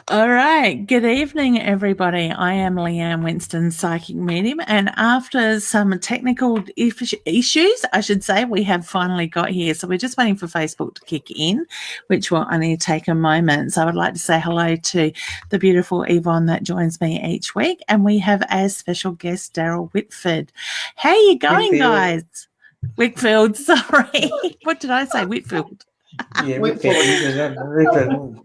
All right. Good evening, everybody. I am Leanne Winston, Psychic Medium, and after some technical issues, I should say, we have finally got here. So we're just waiting for Facebook to kick in, which will only take a moment. So I would like to say hello to the beautiful Yvonne that joins me each week, and we have as special guest Daryl Whitford. How are you going, guys? Whitfield, sorry. What did I say? Whitfield. Yeah, Whitfield.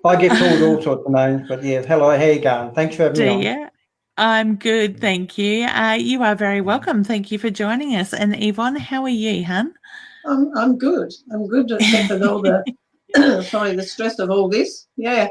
I get called all sorts of names, but yeah, hello, how you going? Thanks for having me on. I'm good, thank you. You are very welcome. Thank you for joining us. And Yvonne, how are you, hun? I'm good. I'm good, except for all the the stress of all this. Yeah.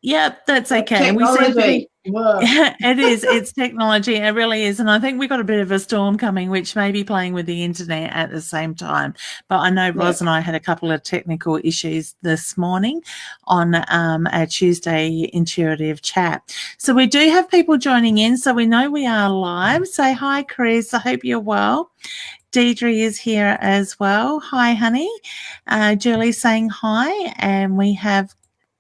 Yep, that's okay. Technology. It is. It's technology. It really is. And I think we've got a bit of a storm coming, which may be playing with the internet at the same time. But I know Roz and I had a couple of technical issues this morning on our Tuesday intuitive chat. So we do have people joining in. So we know we are live. Say hi, Chris. I hope you're well. Deidre is here as well. Hi, honey. Julie's saying hi. And we have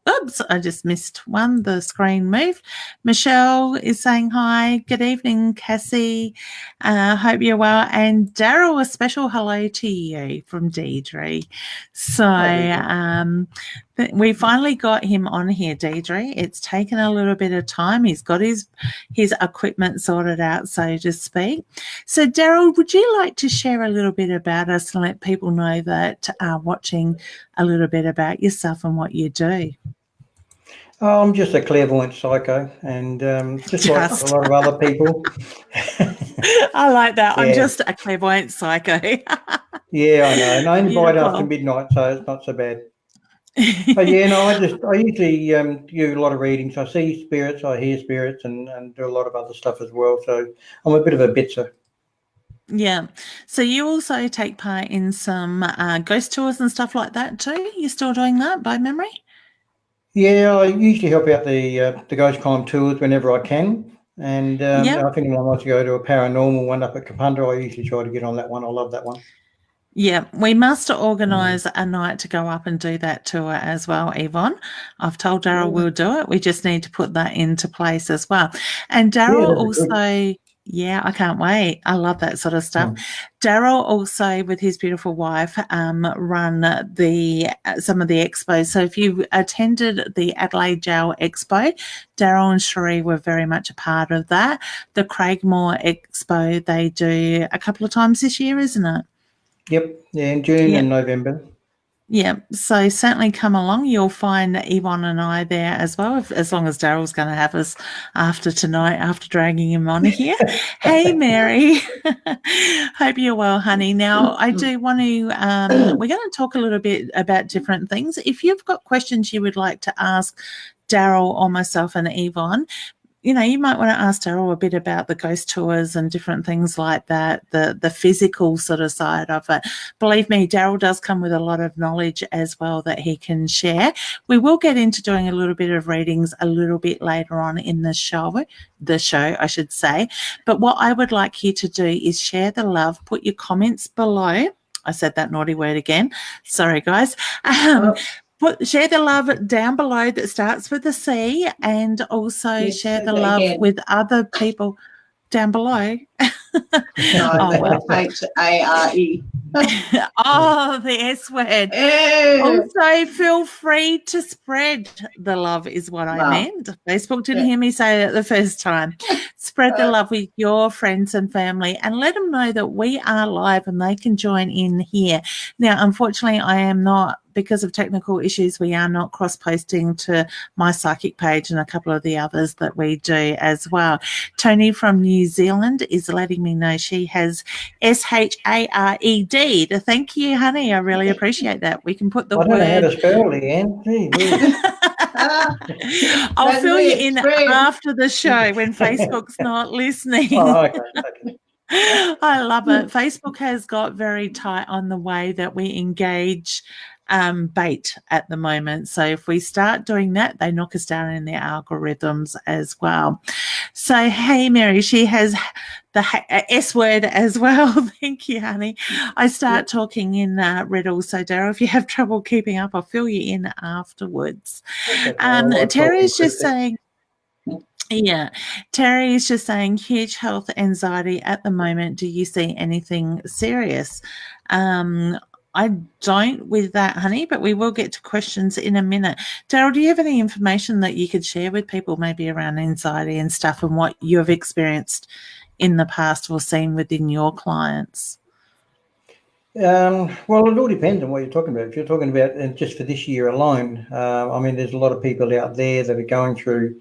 oops, I just missed one. The screen moved. Michelle is saying hi. Good evening, Cassie. Hope you're well. And Daryl, a special hello to you from Deidre. So we finally got him on here, Deidre. It's taken a little bit of time. He's got his equipment sorted out, so to speak. So, Daryl, would you like to share a little bit about us and let people know that are watching a little bit about yourself and what you do? I'm just a clairvoyant psycho, and just like a lot of other people. I like that. Yeah. I'm just a clairvoyant psycho. Yeah, I know. And I only bite after midnight, so it's not so bad. But yeah, no, I usually do a lot of readings. I see spirits, I hear spirits, and do a lot of other stuff as well. So I'm a bit of a bitzer. Yeah. So you also take part in some ghost tours and stuff like that too? You're still doing that by memory? Yeah, I usually help out the ghost crime tours whenever I can. And if anyone wants to go to a paranormal one up at Kapunda, I usually try to get on that one. I love that one. Yeah, we must organise a night to go up and do that tour as well, Yvonne. I've told Daryl we'll do it. We just need to put that into place as well. And Daryl also... Yeah, I can't wait. I love that sort of stuff. Daryl also, with his beautiful wife, run some of the expos. So if you attended the Adelaide Jail Expo, Daryl and Cherie were very much a part of that. The Craigmore Expo, they do a couple of times this year, isn't it? Yep, yeah, in June and November. Yeah, so certainly come along. You'll find Yvonne and I there as well, as long as Daryl's going to have us after tonight, after dragging him on here. Hey, Mary. Hope you're well, honey. Now, I do want to, we're going to talk a little bit about different things. If you've got questions you would like to ask Daryl or myself and Yvonne, you know, you might want to ask Daryl a bit about the ghost tours and different things like that, the physical sort of side of it. Believe me, Daryl does come with a lot of knowledge as well that he can share. We will get into doing a little bit of readings a little bit later on in the show, I should say. But what I would like you to do is share the love, put your comments below. I said that naughty word again. Sorry, guys. Share the love down below that starts with a C, and also share the love with other people down below. H-A-R-E. Oh, the S word. Also, feel free to spread the love is what I meant. Facebook didn't hear me say it the first time. Spread the love with your friends and family and let them know that we are live and they can join in here. Now, unfortunately, I am not, because of technical issues, we are not cross-posting to my psychic page and a couple of the others that we do as well. Tony from New Zealand is letting me know she has SHARED. Thank you, honey. I really appreciate that. We can put the word... I don't know how to spell Leanne. I'll fill you in after the show when Facebook's not listening. Oh, okay. I love it. Facebook has got very tight on the way that we engage bait at the moment. So if we start doing that, they knock us down in the algorithms as well. So, hey, Mary, she has the S word as well. Thank you, honey. I start talking in riddles. So, Daryl, if you have trouble keeping up, I'll fill you in afterwards. Terry's just saying, yeah, Terry is just saying huge health anxiety at the moment. Do you see anything serious? I don't with that, honey, but we will get to questions in a minute. Daryl, do you have any information that you could share with people maybe around anxiety and stuff and what you have experienced in the past or seen within your clients? Well, it all depends on what you're talking about. If you're talking about just for this year alone, I mean, there's a lot of people out there that are going through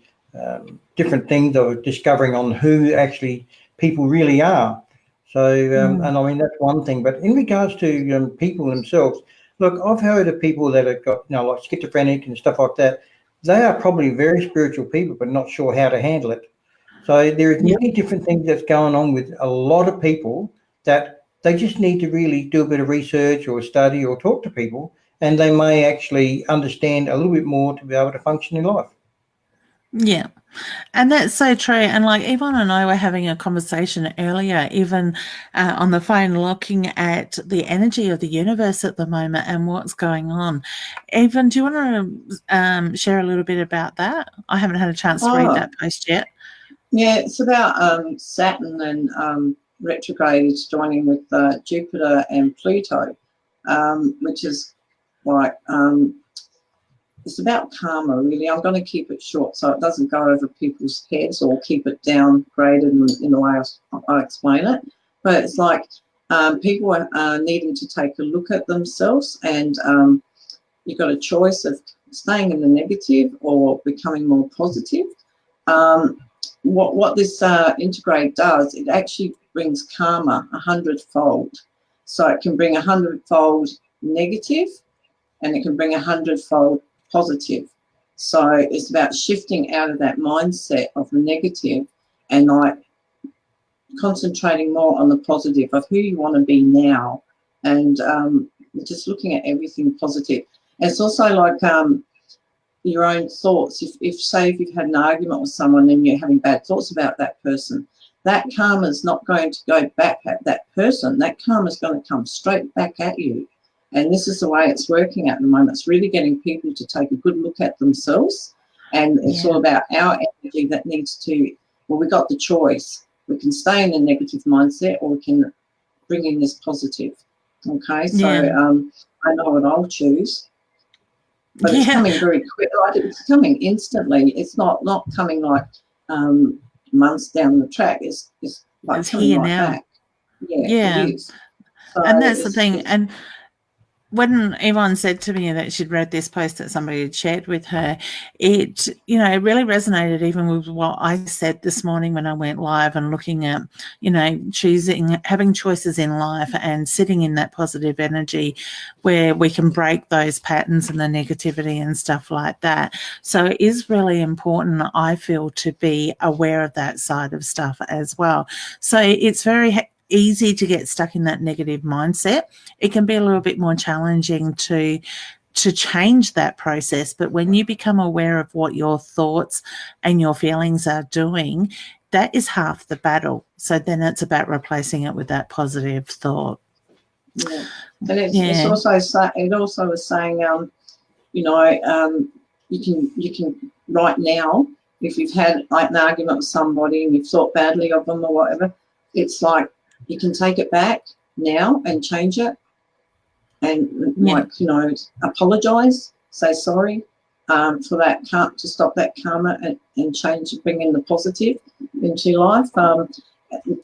different things or discovering on who actually people really are. So, and I mean, that's one thing. But in regards to people themselves, look, I've heard of people that have got, like schizophrenic and stuff like that. They are probably very spiritual people, but not sure how to handle it. So there is many different things that's going on with a lot of people that they just need to really do a bit of research or study or talk to people, and they may actually understand a little bit more to be able to function in life. Yeah. And that's so true. And like Yvonne and I were having a conversation earlier, even on the phone, looking at the energy of the universe at the moment and what's going on. Yvonne, do you want to share a little bit about that? I haven't had a chance to read that post yet. Yeah, it's about Saturn and retrograde joining with Jupiter and Pluto, which is like it's about karma, really. I'm going to keep it short so it doesn't go over people's heads or keep it downgraded in the way I explain it. But it's like people are needing to take a look at themselves, and you've got a choice of staying in the negative or becoming more positive. What this integrate does, it actually brings karma 100-fold. So it can bring 100-fold negative, and it can bring 100-fold positive. So it's about shifting out of that mindset of the negative and like concentrating more on the positive of who you want to be now, and just looking at everything positive. And it's also like your own thoughts. If you've had an argument with someone and you're having bad thoughts about that person, that karma is not going to go back at that person. That karma is going to come straight back at you. And this is the way it's working at the moment. It's really getting people to take a good look at themselves. And it's all about our energy that needs to, well, we got the choice. We can stay in a negative mindset, or we can bring in this positive. Okay, so I know what I'll choose. But it's coming very quick. Like it's coming instantly. It's not coming like months down the track. It's like it's coming here right now. back. Yeah. It is. So and that's the thing. And when Yvonne said to me that she'd read this post that somebody had shared with her, it, it really resonated even with what I said this morning when I went live and looking at, having choices in life and sitting in that positive energy where we can break those patterns and the negativity and stuff like that. So it is really important, I feel, to be aware of that side of stuff as well. So it's very easy to get stuck in that negative mindset. It can be a little bit more challenging to change that process, but when you become aware of what your thoughts and your feelings are doing, that is half the battle. So then it's about replacing it with that positive thought. Yeah. And it's also is saying you can right now, if you've had like an argument with somebody and you've thought badly of them or whatever, it's like you can take it back now and change it, and apologize, say sorry for that, to stop that karma and change, bring in the positive into your life.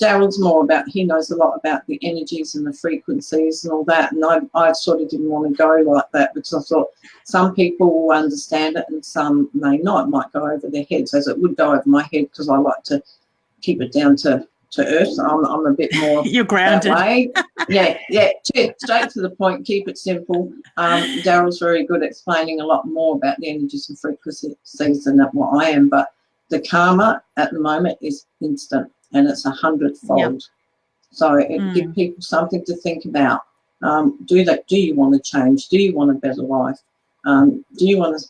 Daryl's more about, he knows a lot about the energies and the frequencies and all that, and I sort of didn't want to go like that because I thought some people will understand it and some may not. It might go over their heads, as it would go over my head because I like to keep it down to earth. I'm a bit more you're grounded. That way. Straight to the point, keep it simple. Daryl's very good at explaining a lot more about the energies and frequencies than what I am, but the karma at the moment is instant and it's 100-fold. So it gives people something to think about. Do you want to change? Do you want a better life? Do you want to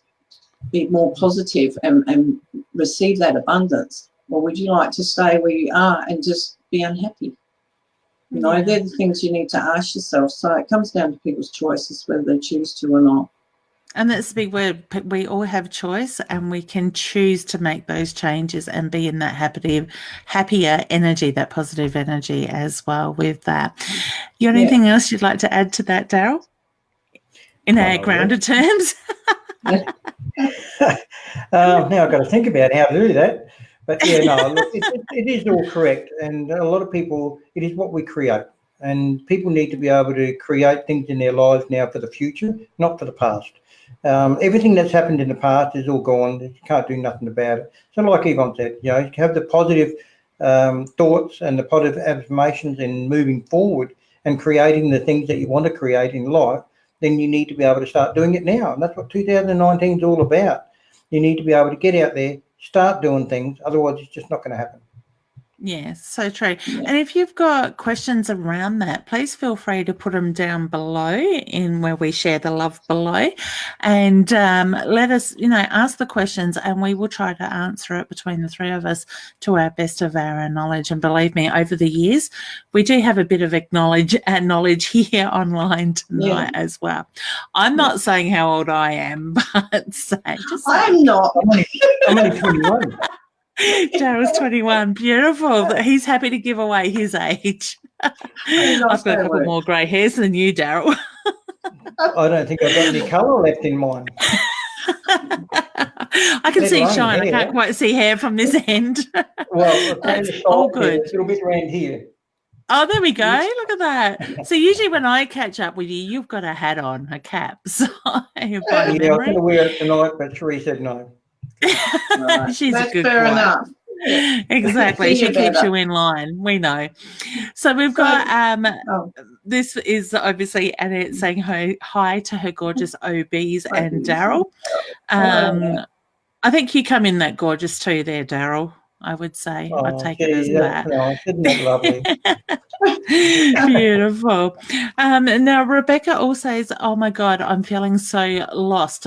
be more positive and receive that abundance? Or would you like to stay where you are and just be unhappy? You know, they're the things you need to ask yourself. So it comes down to people's choices, whether they choose to or not. And that's the big word. We all have choice, and we can choose to make those changes and be in that happier energy, that positive energy as well with that. You got anything else you'd like to add to that, Daryl? In our grounded terms? Now I've got to think about how to do that. But yeah, no, look, it is all correct. And a lot of people, it is what we create. And people need to be able to create things in their lives now for the future, not for the past. Everything that's happened in the past is all gone. You can't do nothing about it. So like Yvonne said, you know, you have the positive thoughts and the positive affirmations in moving forward and creating the things that you want to create in life, then you need to be able to start doing it now. And that's what 2019 is all about. You need to be able to get out there, start doing things. Otherwise, it's just not going to happen. Yes, so true. Yeah. And if you've got questions around that, please feel free to put them down below in where we share the love below, and let us, you know, ask the questions, and we will try to answer it between the three of us to our best of our knowledge. And believe me, over the years, we do have a bit of knowledge here online tonight as well. I'm not saying how old I am, but I'm not. I'm only 21. Daryl's 21. Beautiful. He's happy to give away his age. I've got a couple more grey hairs than you, Daryl. I don't think I've got any colour left in mine. I can see shine. I can't quite see hair from this end. Well, that's all good. A little bit around here. Oh, there we go. Look at that. So usually when I catch up with you, you've got a hat on, a cap. So I was going to wear it tonight, but Sheree said no. Right. She's That's a good fair boy. Enough. Exactly. She keeps you in line. We know. So we've got this is obviously Annette saying hi to her gorgeous OBs and Daryl. I think you come in that gorgeous too there, Daryl. I would say. I take it as that. Nice. Isn't that lovely? Beautiful. Now, Rebecca also says, oh, my God, I'm feeling so lost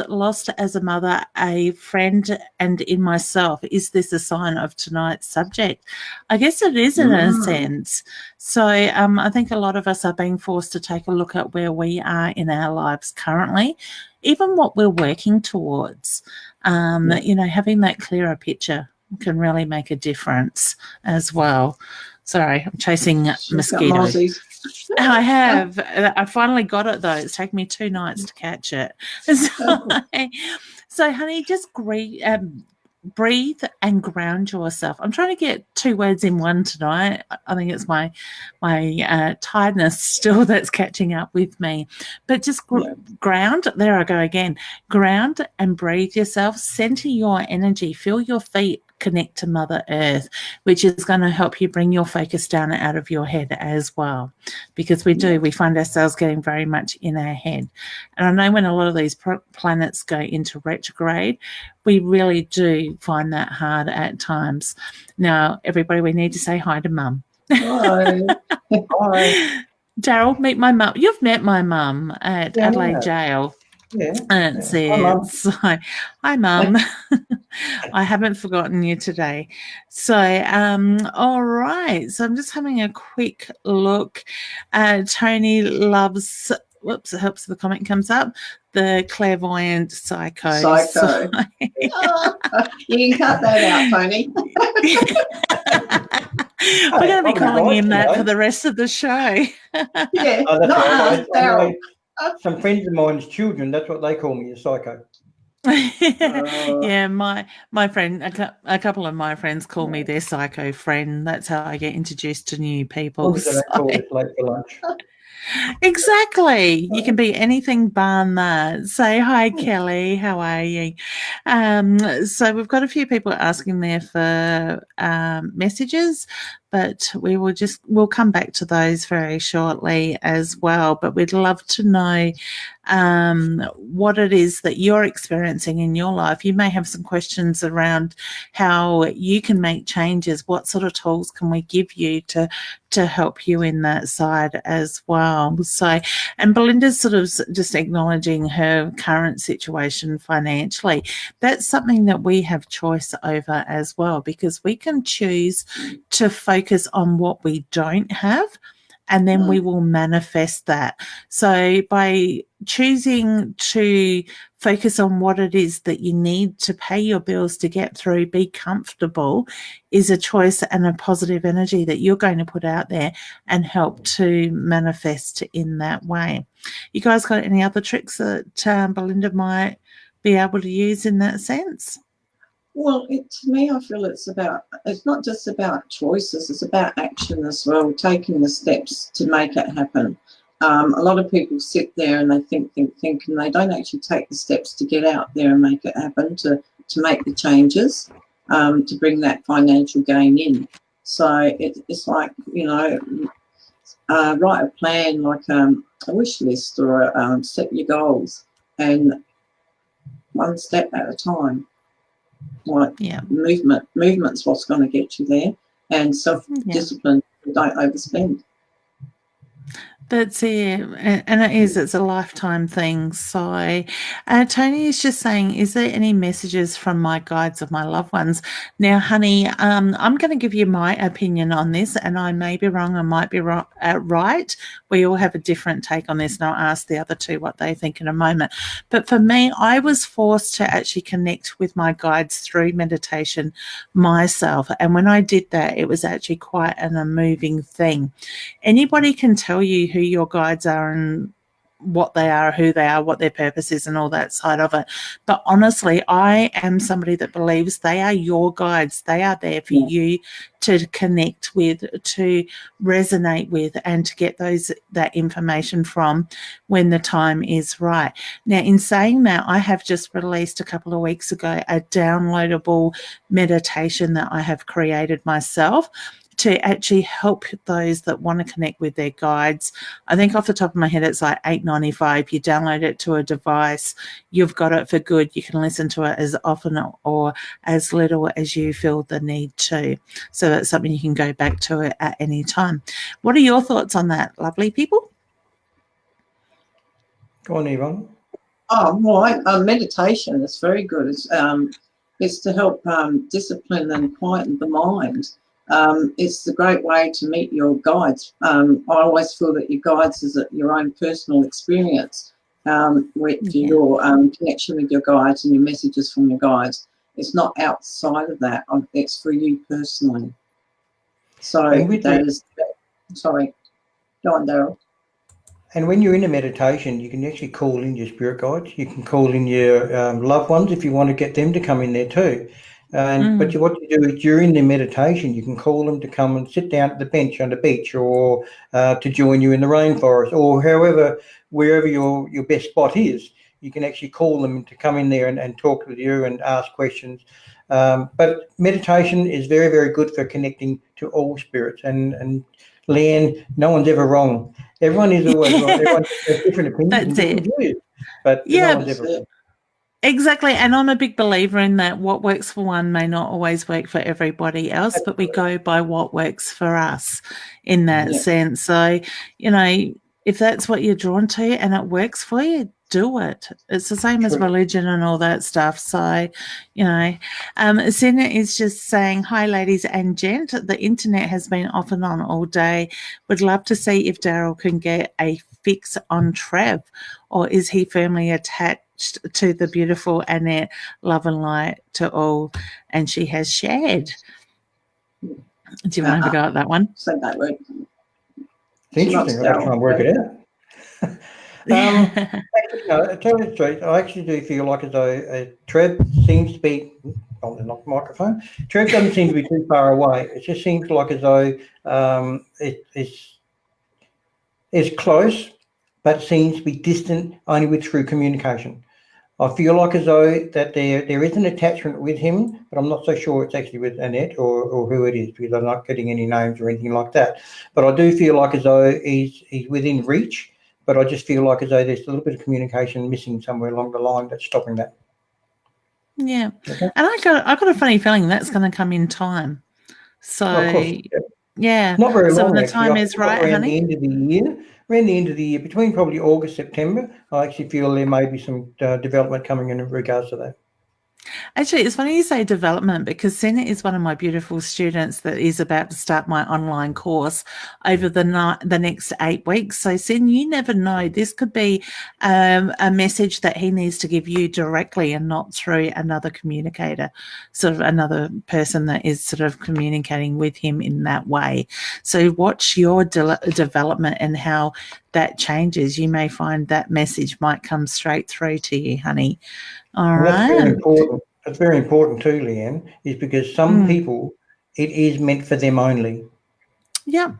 as a mother, a friend, and in myself. Is this a sign of tonight's subject? I guess it is in a sense. So I think a lot of us are being forced to take a look at where we are in our lives currently, even what we're working towards, you know, having that clearer picture can really make a difference as well. Sorry, I'm chasing mosquitoes. I have. I finally got it, though. It's taken me 2 nights to catch it. So honey, just breathe and ground yourself. I'm trying to get 2 words in one tonight. I think it's my tiredness still that's catching up with me. But just ground. There I go again. Ground and breathe yourself. Center your energy. Feel your feet connect to Mother Earth, which is going to help you bring your focus down out of your head as well, because we find ourselves getting very much in our head. And I know when a lot of these planets go into retrograde, we really do find that hard at times. Now, everybody, we need to say hi to Mum. Hi. Hi. Daryl, meet my mum. You've met my mum at Adelaide Jail. That's it. So, hi, Mum. I haven't forgotten you today. So, all right. So I'm just having a quick look. Tony loves. Whoops! It helps the comment comes up. The clairvoyant psycho. So, you can cut that out, Tony. We're going to be calling him that for the rest of the show. Yeah, not us, some friends of mine's children, that's what they call me, a psycho. Yeah, my friend, a couple of my friends call me their psycho friend. That's how I get introduced to new people. So they call it late for lunch. Exactly. You can be anything but that. Say hi, Kelly. How are you? So we've got a few people asking there for messages. but we'll come back to those very shortly as well. But we'd love to know what it is that you're experiencing in your life. You may have some questions around how you can make changes. What sort of tools can we give you to help you in that side as well? So, and Belinda's sort of just acknowledging her current situation financially. That's something that we have choice over as well, because we can choose to focus on what we don't have, and then we will manifest that. So by choosing to focus on what it is that you need to pay your bills to get through, be comfortable, is a choice and a positive energy that you're going to put out there and help to manifest in that way. You guys got any other tricks that Belinda might be able to use in that sense? Well, to me, I feel it's not just about choices, it's about action as well, taking the steps to make it happen. A lot of people sit there and they think, and they don't actually take the steps to get out there and make it happen, to make the changes, to bring that financial gain in. So it's like, write a plan, like a wish list, or set your goals, and one step at a time. Like movement's what's going to get you there, and self-discipline. Don't overspend. That's it. And it's a lifetime thing. So Tony is just saying, is there any messages from my guides of my loved ones? Now, honey, I'm going to give you my opinion on this, and I may be wrong, I might be right. We all have a different take on this, and I'll ask the other two what they think in a moment. But for me, I was forced to actually connect with my guides through meditation myself. And when I did that, it was actually quite a moving thing. Anybody can tell you who your guides are and what they are, who they are, what their purpose is, and all that side of it. But honestly, I am somebody that believes they are your guides. They are there for you to connect with, to resonate with, and to get that information from when the time is right. Now, in saying that, I have just released a couple of weeks ago a downloadable meditation that I have created myself to actually help those that want to connect with their guides. I think off the top of my head, it's like $8.95. You download it to a device, you've got it for good. You can listen to it as often or as little as you feel the need to. So that's something you can go back to it at any time. What are your thoughts on that, lovely people? Go on, Yvonne. Oh, well, meditation is very good. It's to help discipline and quieten the mind. It's a great way to meet your guides. I always feel that your guides is your own personal experience with your connection with your guides and your messages from your guides. It's not outside of that. It's for you personally. So sorry. Go on, Daryl. And when you're in a meditation, you can actually call in your spirit guides. You can call in your loved ones if you want to get them to come in there too. But what you do is during the meditation, you can call them to come and sit down at the bench on the beach, or to join you in the rainforest, or wherever your best spot is. You can actually call them to come in there and talk with you and ask questions. But meditation is very, very good for connecting to all spirits. And Leanne, no one's ever wrong. Everyone is always wrong. Everyone has different opinions and different views, but no one's ever wrong. Exactly. And I'm a big believer in that what works for one may not always work for everybody else, but we go by what works for us in that sense. So, if that's what you're drawn to and it works for you, do it. It's the same as religion and all that stuff. So, Sina is just saying, hi, ladies and gent. The internet has been off and on all day. Would love to see if Daryl can get a fix on Trev, or is he firmly attached to the beautiful Annette? Love and light to all. And she has shared. Do you want to have a go at that one? Say that word. It's interesting. I'll try and work it out. To tell you the truth, I actually do feel like as though Trev seems to be on the microphone. Trev doesn't seem to be too far away. It just seems like as though it's close, but seems to be distant only through communication. I feel like as though that there is an attachment with him, but I'm not so sure it's actually with Annette or who it is, because I'm not getting any names or anything like that. But I do feel like as though he's within reach, but I just feel like as though there's a little bit of communication missing somewhere along the line that's stopping that. Yeah. Okay. And I got a funny feeling that's going to come in time. So, of course, yeah. Not very so long, when the actually. time is right, around honey. the end of the year, between probably August, September, I actually feel there may be some development coming in regards to that. Actually, it's funny you say development, because Senna is one of my beautiful students that is about to start my online course over the next 8 weeks. So, Sen, you never know. This could be a message that he needs to give you directly and not through another communicator, sort of another person that is sort of communicating with him in that way. So watch your development and how that changes. You may find that message might come straight through to you, honey. All right. That's very important. That's very important too, Leanne, is because some people, it is meant for them only. Yeah.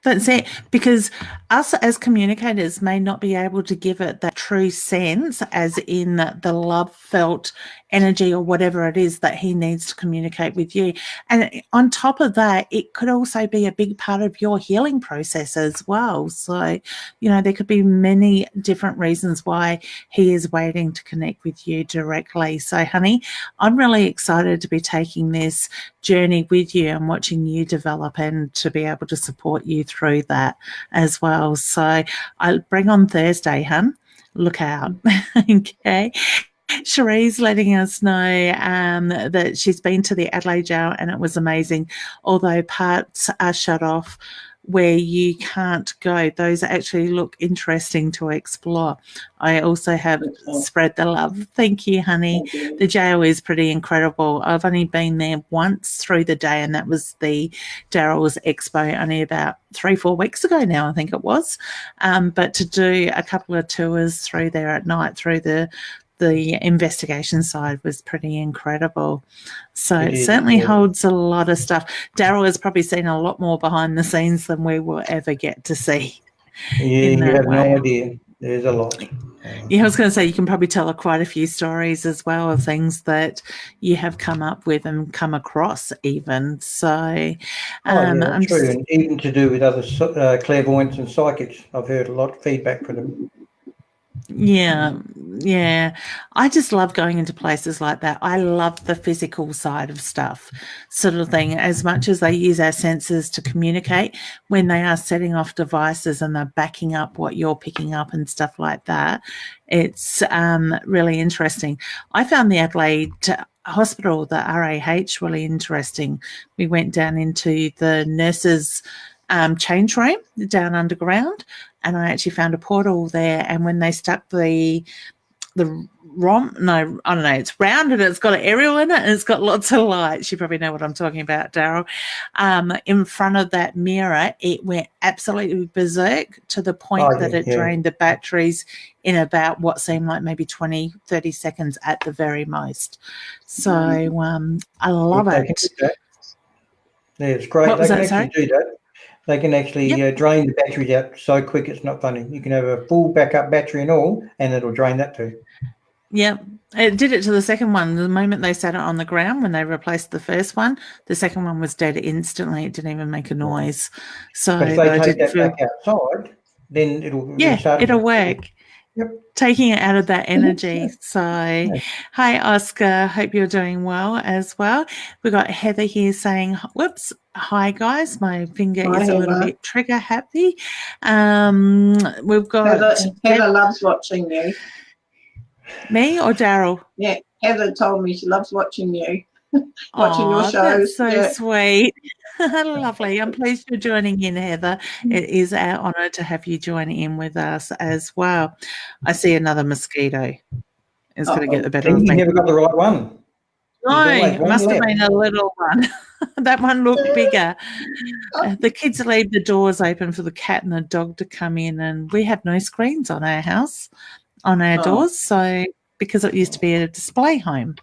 That's it, because us as communicators may not be able to give it that true sense, as in the love felt energy or whatever it is that he needs to communicate with you. And on top of that, it could also be a big part of your healing process as well. So, there could be many different reasons why he is waiting to connect with you directly. So, honey, I'm really excited to be taking this journey with you and watching you develop, and to be able to support you through that as well. So I'll bring on Thursday, hun. Look out. Okay. Cherie's letting us know that she's been to the Adelaide jail and it was amazing. Although parts are shut off where you can't go, those actually look interesting to explore. I also have spread the love. Thank you, honey. The jail is pretty incredible. I've only been there once through the day, and that was the Daryl's Expo only about 3-4 weeks ago now, I think it was. But to do a couple of tours through there at night through the investigation side was pretty incredible. So it certainly holds a lot of stuff. Daryl has probably seen a lot more behind the scenes than we will ever get to see. Yeah, you have no idea. There's a lot. Yeah, I was going to say, you can probably tell quite a few stories as well of things that you have come up with and come across even. So, I'm true. And even to do with other clairvoyants and psychics, I've heard a lot of feedback from them. Yeah. I just love going into places like that. I love the physical side of stuff, sort of thing. As much as they use our senses to communicate, when they are setting off devices and they're backing up what you're picking up and stuff like that, it's really interesting. I found the Adelaide hospital, the RAH, really interesting. We went down into the nurses' change room down underground, and I actually found a portal there. And when they stuck the it's round and it's got an aerial in it and it's got lots of lights. You probably know what I'm talking about, Daryl. In front of that mirror, it went absolutely berserk to the point that it drained the batteries in about what seemed like maybe 20, 30 seconds at the very most. So I love it. Yeah, it's great. What was they can that, actually do that. They can actually drain the batteries out so quick it's not funny. You can have a full backup battery and all, and it'll drain that too. Yeah, it did it to the second one. The moment they sat it on the ground, when they replaced the first one, the second one was dead instantly. It didn't even make a noise. So but if they take that back outside, then it'll restart. It'll work. Yep. Taking it out of that energy. So, Hi, Oscar. Hope you're doing well as well. We've got Heather here saying, whoops, hi, guys. My finger is a little bit trigger happy. We've got... Heather loves watching you. Me or Daryl? Yeah, Heather told me she loves watching you. Watching your shows. That's so sweet. Lovely. I'm pleased you're joining in, Heather. It is our honour to have you join in with us as well. I see another mosquito. It's going to get the better of me. You never got the right one. No, it must have been a little one. That one looked bigger. The kids leave the doors open for the cat and the dog to come in, and we have no screens on our house, on our doors, so because it used to be a display home.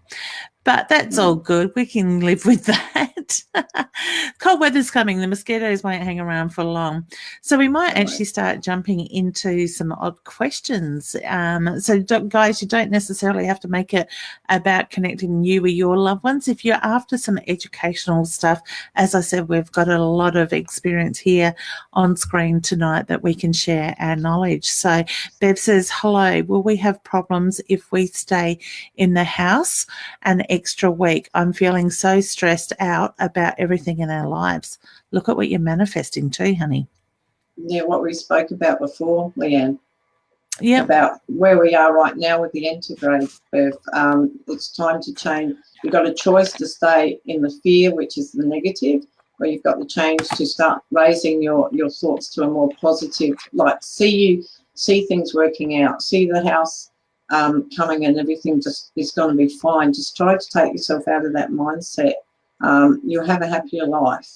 But that's all good. We can live with that. Cold weather's coming. The mosquitoes won't hang around for long. So we might actually start jumping into some odd questions. Guys, you don't necessarily have to make it about connecting you with your loved ones. If you're after some educational stuff, as I said, we've got a lot of experience here on screen tonight that we can share our knowledge. So Bev says, hello, will we have problems if we stay in the house an extra week? I'm feeling so stressed out about everything in our lives. Look at what you're manifesting too, honey. Yeah, what we spoke about before, Leanne. Yeah. About where we are right now with the antigrade, Bev. It's time to change. You've got a choice to stay in the fear, which is the negative, or you've got the change to start raising your thoughts to a more positive, like see things working out, see the house coming and everything just is going to be fine. Just try to take yourself out of that mindset. You'll have a happier life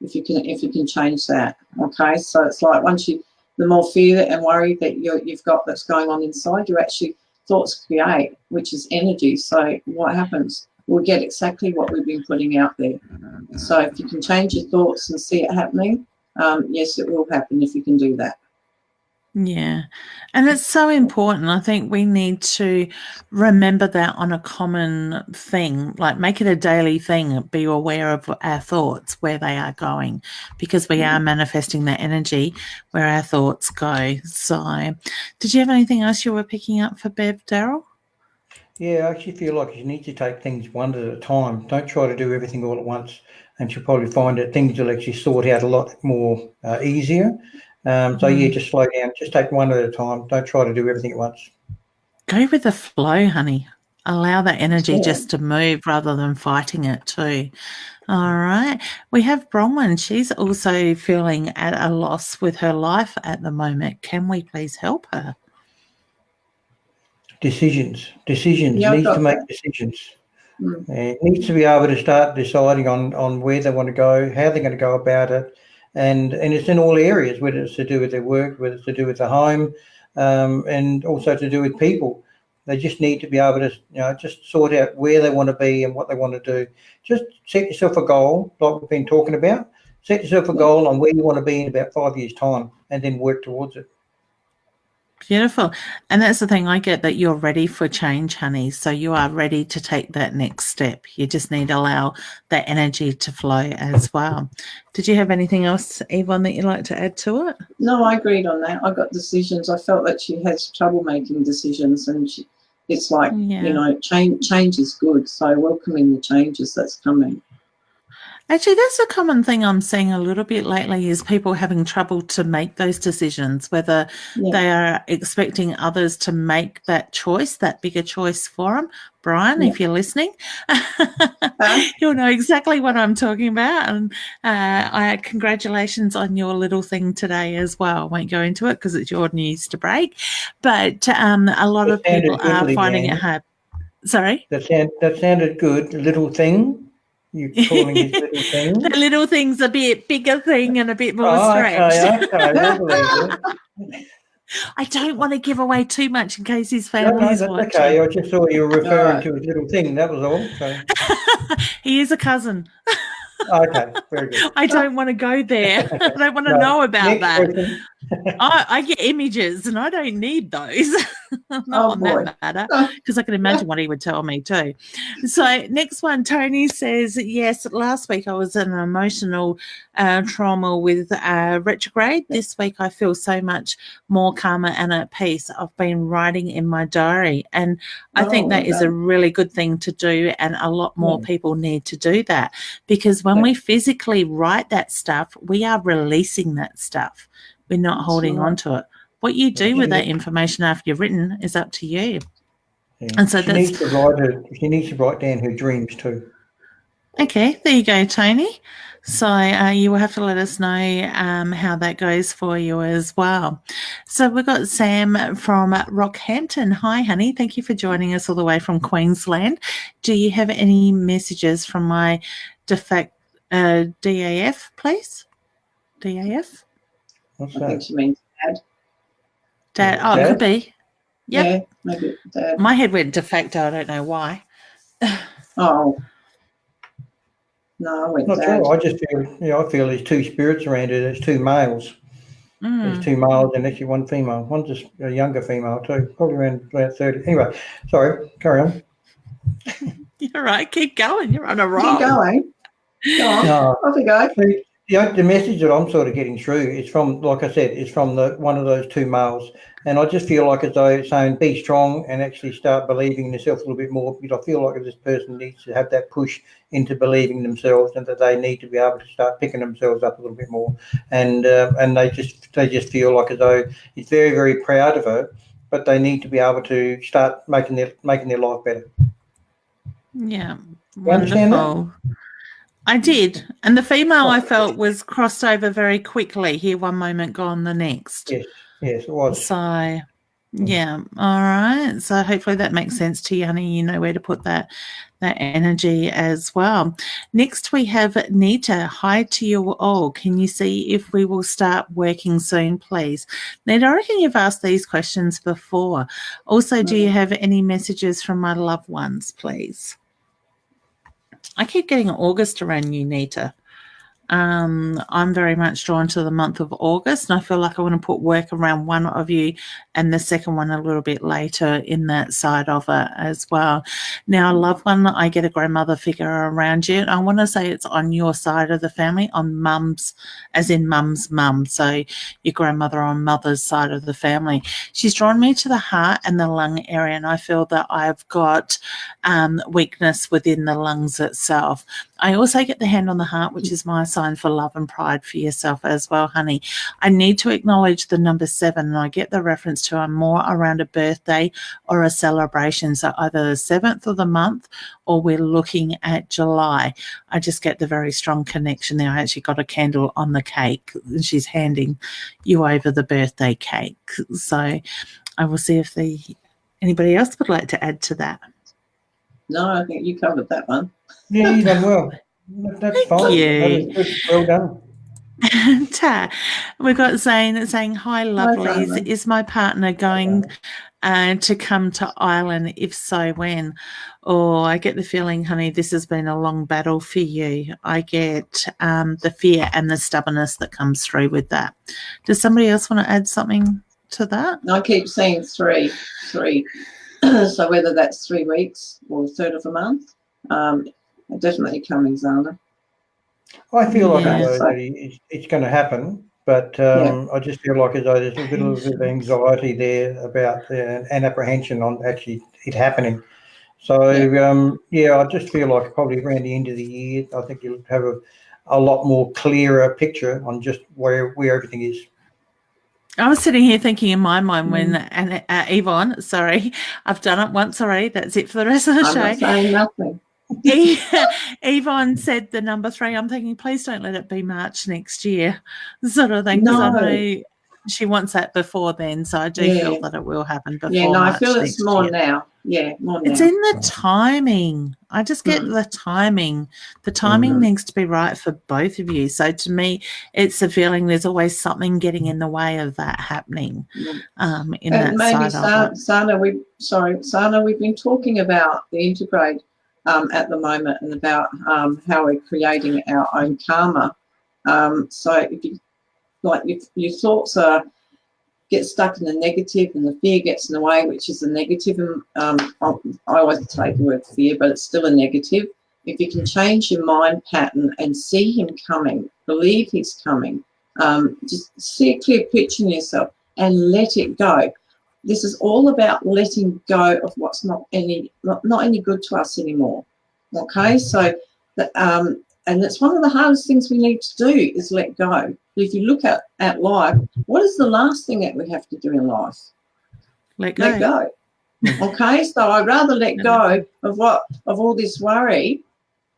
if you can change that. Okay, so it's like the more fear and worry that you've got that's going on inside, thoughts create, which is energy. So what happens? We'll get exactly what we've been putting out there. So if you can change your thoughts and see it happening, yes, it will happen if you can do that. Yeah. And it's so important. I think we need to remember that on a common thing, like make it a daily thing, be aware of our thoughts, where they are going, because we are manifesting that energy where our thoughts go. So did you have anything else you were picking up for Bev, Daryl? Yeah, I actually feel like you need to take things one at a time. Don't try to do everything all at once, and you'll probably find that things will actually sort out a lot more easier. Just slow down. Just take one at a time. Don't try to do everything at once. Go with the flow, honey. Allow that energy just to move rather than fighting it too. All right. We have Bronwyn. She's also feeling at a loss with her life at the moment. Can we please help her? Decisions. Yeah, Needs to make decisions. Needs to be able to start deciding on where they want to go, how they're going to go about it, and it's in all areas, whether it's to do with their work, whether it's to do with the home, and also to do with people. They just need to be able to, just sort out where they want to be and what they want to do. Just set yourself a goal, like we've been talking about. Set yourself a goal on where you want to be in about 5 years' time, and then work towards it. Beautiful. And that's the thing, I get that you're ready for change, honey. So you are ready to take that next step. You just need to allow that energy to flow as well. Did you have anything else, Yvonne, that you'd like to add to it? No, I agreed on that. I got decisions. I felt that she has trouble making decisions, and it's like, change is good. So welcoming the changes that's coming. Actually, that's a common thing I'm seeing a little bit lately is people having trouble to make those decisions, whether they are expecting others to make that choice, that bigger choice for them. Brian, if you're listening, you'll know exactly what I'm talking about. And congratulations on your little thing today as well. I won't go into it because it's your news to break. But a lot of people are finding it hard. Sorry? That sounded good. Little thing. You're calling it little thing? The little thing's a bit bigger thing and a bit more stretched. Okay. I don't want to give away too much in case his family's watching. Okay. I just saw you were referring to his little thing. That was all. So. He is a cousin. Okay, very good. I don't want to go there. I don't want to know about that. I get images and I don't need those. Not on that matter, because I can imagine what he would tell me too. So next one, Tony says, yes, last week I was in an emotional trauma with retrograde. This week I feel so much more calmer and at peace. I've been writing in my diary, and I think that is a really good thing to do, and a lot more people need to do that, because when we physically write that stuff, we are releasing that stuff. We're not holding on to it. What you do with that information after you've written is up to you. Yeah. And so she needs to write down her dreams too. Okay, there you go, Tony. So you will have to let us know how that goes for you as well. So we've got Sam from Rockhampton. Hi, honey. Thank you for joining us all the way from Queensland. Do you have any messages from my DAF, please? DAF? What's I that? think she means Dad. Oh, it could be. Yep. Yeah, maybe Dad. My head went de facto. I don't know why. Oh, no, I went Not Dad. sure. I just feel, I feel there's two spirits around it. There's two males. There's two males and actually one female. One's just a younger female too, probably around about 30. Anyway, sorry, carry on. You're right. Keep going. You're on a roll. Keep going. Go on. Off you go. The message that I'm sort of getting through is from, like I said, is from one of those two males. And I just feel like as though it's saying be strong and actually start believing in yourself a little bit more, because I feel like this person needs to have that push into believing themselves, and that they need to be able to start picking themselves up a little bit more. And they just feel like as though it's very, very proud of her, but they need to be able to start making their life better. Yeah, You understand that? wonderful. I did. And the female I felt was crossed over very quickly. Here one moment, gone the next. Yes, it was. So, yeah. All right. So hopefully that makes sense to you, honey. You know where to put that energy as well. Next we have Nita. Hi to you all. Can you see if we will start working soon, please? Nita, I reckon you've asked these questions before. Also, do you have any messages from my loved ones, please? I keep getting August around you, Nita. I'm very much drawn to the month of August, and I feel like I want to put work around one of you and the second one a little bit later in that side of it as well. Now, loved one, I get a grandmother figure around you. I want to say it's on your side of the family, on mum's, as in mum's mum, so your grandmother on mother's side of the family. She's drawn me to the heart and the lung area, and I feel that I've got weakness within the lungs itself. I also get the hand on the heart, which is my sign for love and pride for yourself as well, honey. I need to acknowledge the number 7, and I get the reference to I'm more around a birthday or a celebration, so either the 7th of the month or we're looking at July. I just get the very strong connection there. I actually got a candle on the cake, and she's handing you over the birthday cake. So I will see if anybody else would like to add to that. No, I think you covered that one. Yeah, you done well. That's fine. You. That was good. Well done. Ta. We've got Zane saying, hi, lovelies. Is my partner going to come to Ireland? If so, when? Oh, I get the feeling, honey, this has been a long battle for you. I get the fear and the stubbornness that comes through with that. Does somebody else want to add something to that? I keep saying three. So whether that's 3 weeks or a third of a month, definitely coming, Zana. I feel like it's going to happen, but I just feel like as though there's a little bit of anxiety there about and apprehension on actually it happening. So I just feel like probably around the end of the year, I think you'll have a lot more clearer picture on just where everything is. I was sitting here thinking in my mind when Yvonne, sorry, I've done it once already. That's it for the rest of the show. I'm not saying nothing. Yvonne said the number 3. I'm thinking, please don't let it be March next year, sort of thing. No. I know she wants that before then, so I do feel that it will happen before. Yeah, no, March I feel it's more year. now. Yeah, more now. It's in the timing. I just get the timing. The timing needs to be right for both of you. So to me, it's a feeling there's always something getting in the way of that happening. In that maybe side of it. Sana, we've been talking about the integrate at the moment, and about how we're creating our own karma. So if your thoughts get stuck in the negative and the fear gets in the way, which is the negative, and I always take the word fear, but it's still a negative. If you can change your mind pattern and see him coming, believe he's coming, just see a clear picture in yourself and let it go. This is all about letting go of what's not any good to us anymore. Okay, so and it's one of the hardest things we need to do is let go. If you look at life, what is the last thing that we have to do in life? Let go. Let go. Okay, so I'd rather let go of all this worry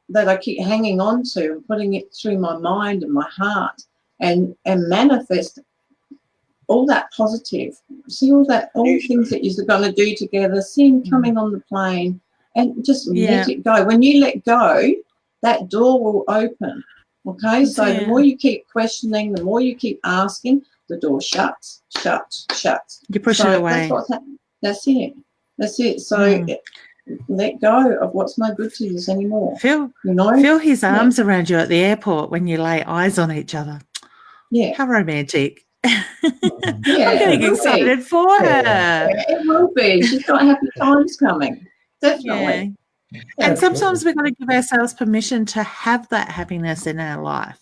that I keep hanging on to and putting it through my mind and my heart, and manifest all that positive. See all the things that you're going to do together. See him coming on the plane, and just let it go. When you let go, that door will open. Okay, so the more you keep questioning, the more you keep asking, the door shuts. You push it away. That's it. So let go of what's no good to you anymore. Feel his arms around you at the airport when you lay eyes on each other. Yeah. How romantic. Yeah, I'm getting excited for her. Yeah, it will be. She's got happy times coming. Definitely. Yeah. And sometimes we've got to give ourselves permission to have that happiness in our life.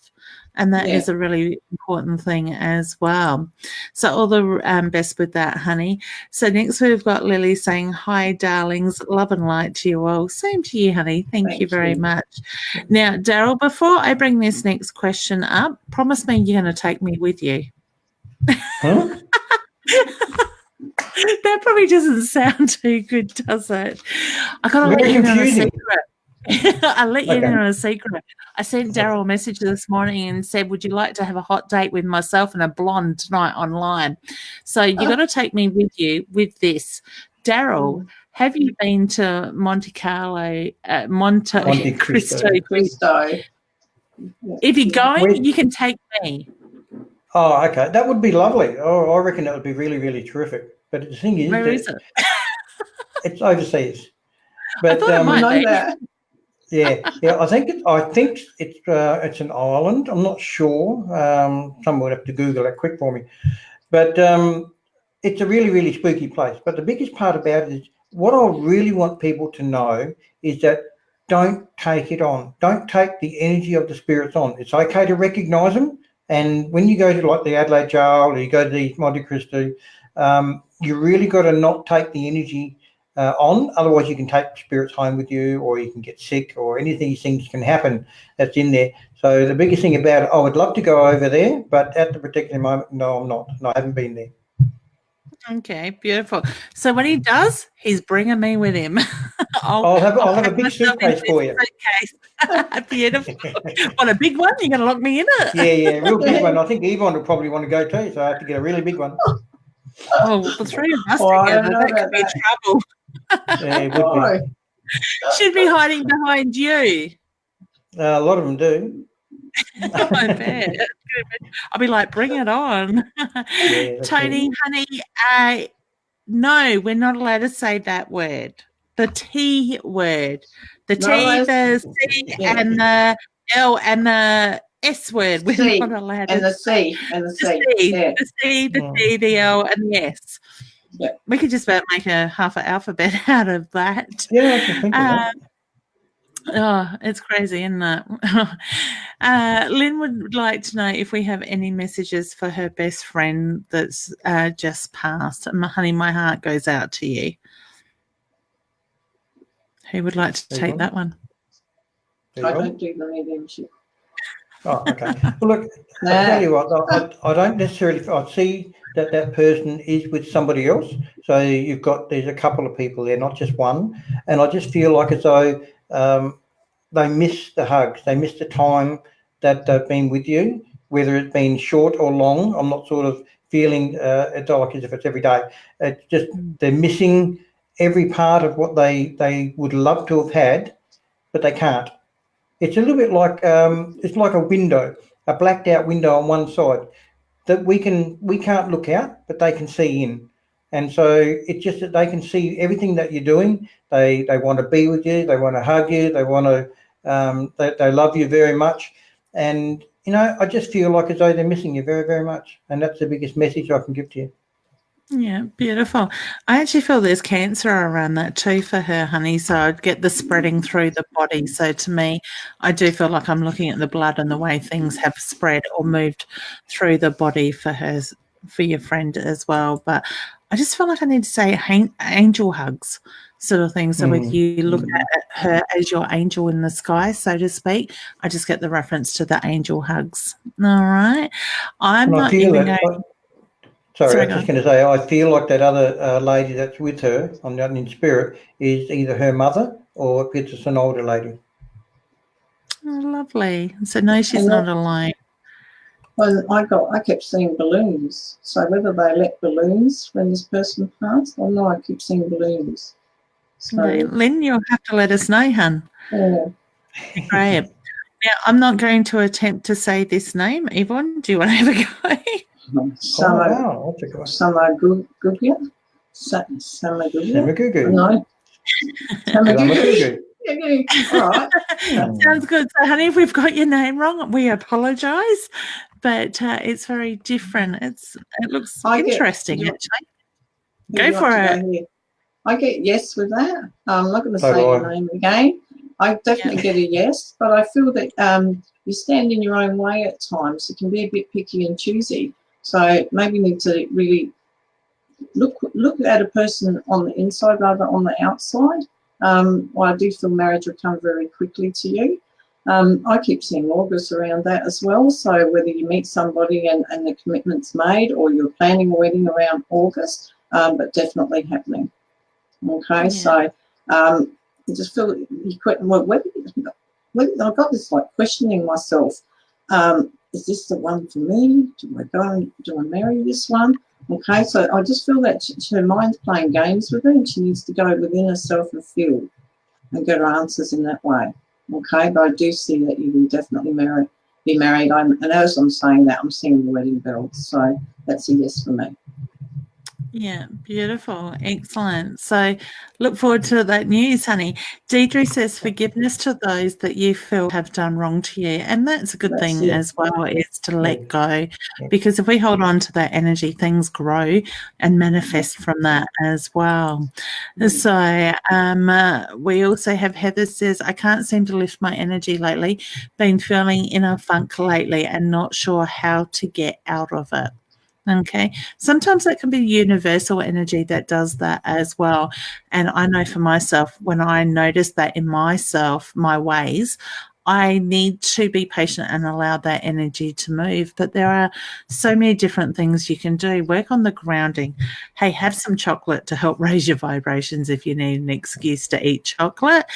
And that is a really important thing as well. So all the best with that, honey. So next we've got Lily saying, hi, darlings. Love and light to you all. Same to you, honey. Thank you very much. Now, Daryl, before I bring this next question up, promise me you're going to take me with you. Huh? That probably doesn't sound too good, does it? I got to let you know a secret. I'll let you know a secret. I sent Daryl a message this morning and said, would you like to have a hot date with myself and a blonde tonight online? So you're going to take me with you with this. Daryl, have you been to Monte Cristo? If you're going, you can take me. Oh, okay. That would be lovely. Oh, I reckon that would be really, really terrific. But the thing is, where is it? It's overseas. But I thought it might be. That. Yeah. I think it's an island. I'm not sure. Someone would have to Google it quick for me. But it's a really, really spooky place. But the biggest part about it is what I really want people to know is that don't take it on. Don't take the energy of the spirits on. It's okay to recognise them. And when you go to like the Adelaide Jail or you go to the Monte Cristo, you really got to not take the energy on. Otherwise, you can take spirits home with you, or you can get sick, or any of these things can happen that's in there. So the biggest thing about it, I would love to go over there, but at the particular moment, no, I'm not. No, I haven't been there. Okay, beautiful. So when he does, he's bringing me with him. I'll have a big suitcase for you. Beautiful. What, a big one? You're going to lock me in it? Yeah, real big one. I think Yvonne will probably want to go too, so I have to get a really big one. Oh, the three of us together, that could be trouble. Yeah, it would be. Should be hiding behind you. A lot of them do. I bet. I'll be like, bring it on. Yeah, Tony, honey, no, we're not allowed to say that word. The T word. The T, the C, and the L, and the S word. We're not allowed to. And the C. The C, the T, the L, and the S. Yeah. We could just about make a half an alphabet out of that. Yeah, I can think of that. Oh, it's crazy, isn't it? Lynn would like to know if we have any messages for her best friend that's just passed. Honey, my heart goes out to you. Who would like to take that one? I don't do the mediumship. Oh, okay. Well, look, I'll tell you what, I don't necessarily, I see that person is with somebody else. So there's a couple of people there, not just one. And I just feel like as though they miss the hugs. They miss the time that they've been with you, whether it's been short or long. I'm not sort of feeling it's like as if it's every day. It's just they're missing every part of what they would love to have had, but they can't. It's a little bit like it's like a window, a blacked out window on one side that we can't look out, but they can see in. And so it's just that they can see everything that you're doing. They want to be with you. They want to hug you. They want to. They love you very much. And I just feel like as though they're missing you very, very much. And that's the biggest message I can give to you. Yeah, beautiful. I actually feel there's cancer around that too for her, honey. So I'd get the spreading through the body. So to me, I do feel like I'm looking at the blood and the way things have spread or moved through the body for your friend as well. But I just feel like I need to say angel hugs sort of thing. So with you look at her as your angel in the sky, so to speak, I just get the reference to the angel hugs. All right. I'm not even going. Sorry, I was just going to say, I feel like that other lady that's with her in spirit is either her mother or if it's an older lady. Oh, lovely. So no, she's not alone. Well, I kept seeing balloons. So whether they let balloons when this person passed or no, I keep seeing balloons. So, no, Lynn, you'll have to let us know, hun. Yeah. Great. Now, I'm not going to attempt to say this name. Yvonne, do you want to have a go? Samagugu. Samagugu. No. All right. Sounds good. So, honey, if we've got your name wrong, we apologise, but it's very different. It looks interesting, actually. Go for it. I get yes with that. I'm not going to say your name again. I definitely get a yes, but I feel that you stand in your own way at times. You can be a bit picky and choosy. So maybe you need to really look at a person on the inside rather than on the outside. Well, I do feel marriage will come very quickly to you. I keep seeing August around that as well. So whether you meet somebody and the commitment's made, or you're planning a wedding around August, but definitely happening. Okay, so I just feel whether I've got this like questioning myself. Is this the one for me? Do I marry this one? Okay, so I just feel that her mind's playing games with her, and she needs to go within herself and feel and get her answers in that way. Okay, but I do see that you will definitely be married. And as I'm saying that, I'm seeing the wedding bells, so that's a yes for me. Yeah, beautiful. Excellent. So look forward to that news, honey. Deidre says forgiveness to those that you feel have done wrong to you. And that's a good thing as well, is to let go. Because if we hold on to that energy, things grow and manifest from that as well. So we also have Heather says, I can't seem to lift my energy lately. Been feeling in a funk lately and not sure how to get out of it. Okay, sometimes that can be universal energy that does that as well. And I know for myself, when I notice that in myself, my ways, I need to be patient and allow that energy to move. But there are so many different things you can do. Work on the grounding. Hey, have some chocolate to help raise your vibrations if you need an excuse to eat chocolate.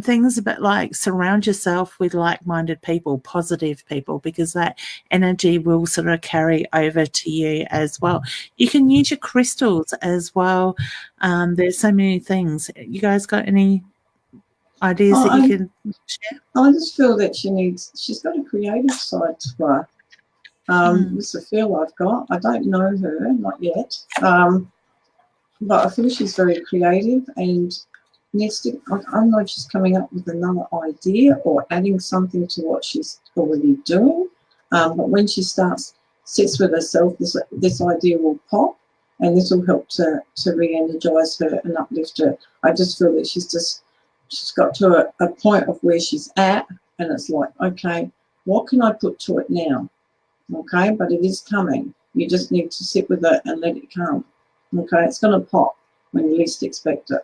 Things about like surround yourself with like-minded people, positive people, because that energy will sort of carry over to you as well. You can use your crystals as well. There's so many things. You guys got any ideas that you can share? I just feel that she's got a creative side to her. It's a feel I've got. I don't know her, not yet. But I feel she's very creative and needs to, I don't know if she's coming up with another idea or adding something to what she's already doing. But when she sits with herself, this idea will pop, and this will help to re-energize her and uplift her. I just feel that she's got to a point of where she's at, and it's like, okay, what can I put to it now? Okay, but it is coming. You just need to sit with it and let it come. Okay, it's going to pop when you least expect it.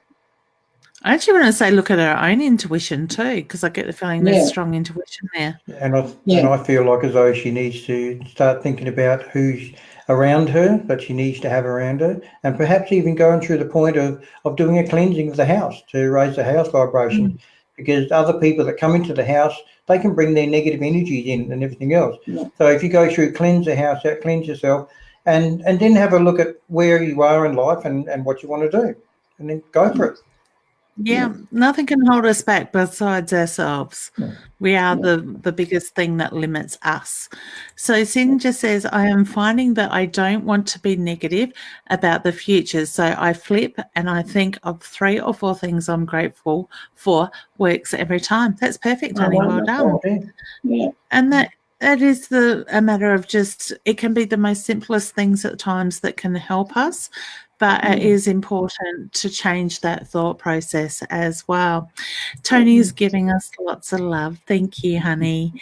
I actually want to say look at her own intuition too, because I get the feeling there's strong intuition there. And I feel like as though she needs to start thinking about who's around her, that she needs to have around her, and perhaps even going through the point of doing a cleansing of the house to raise the house vibration, because other people that come into the house, they can bring their negative energies in and everything else. So if you go through, cleanse the house out, cleanse yourself, and then have a look at where you are in life and what you want to do, and then go for it. Yeah, nothing can hold us back besides ourselves. We are the biggest thing that limits us. So Sinja says, I am finding that I don't want to be negative about the future. So I flip and I think of 3 or 4 things I'm grateful for. Works every time. That's perfect, honey. Well done. Yeah. And that is a matter of just, it can be the most simplest things at times that can help us. But it is important to change that thought process as well. Tony is giving us lots of love. Thank you, honey.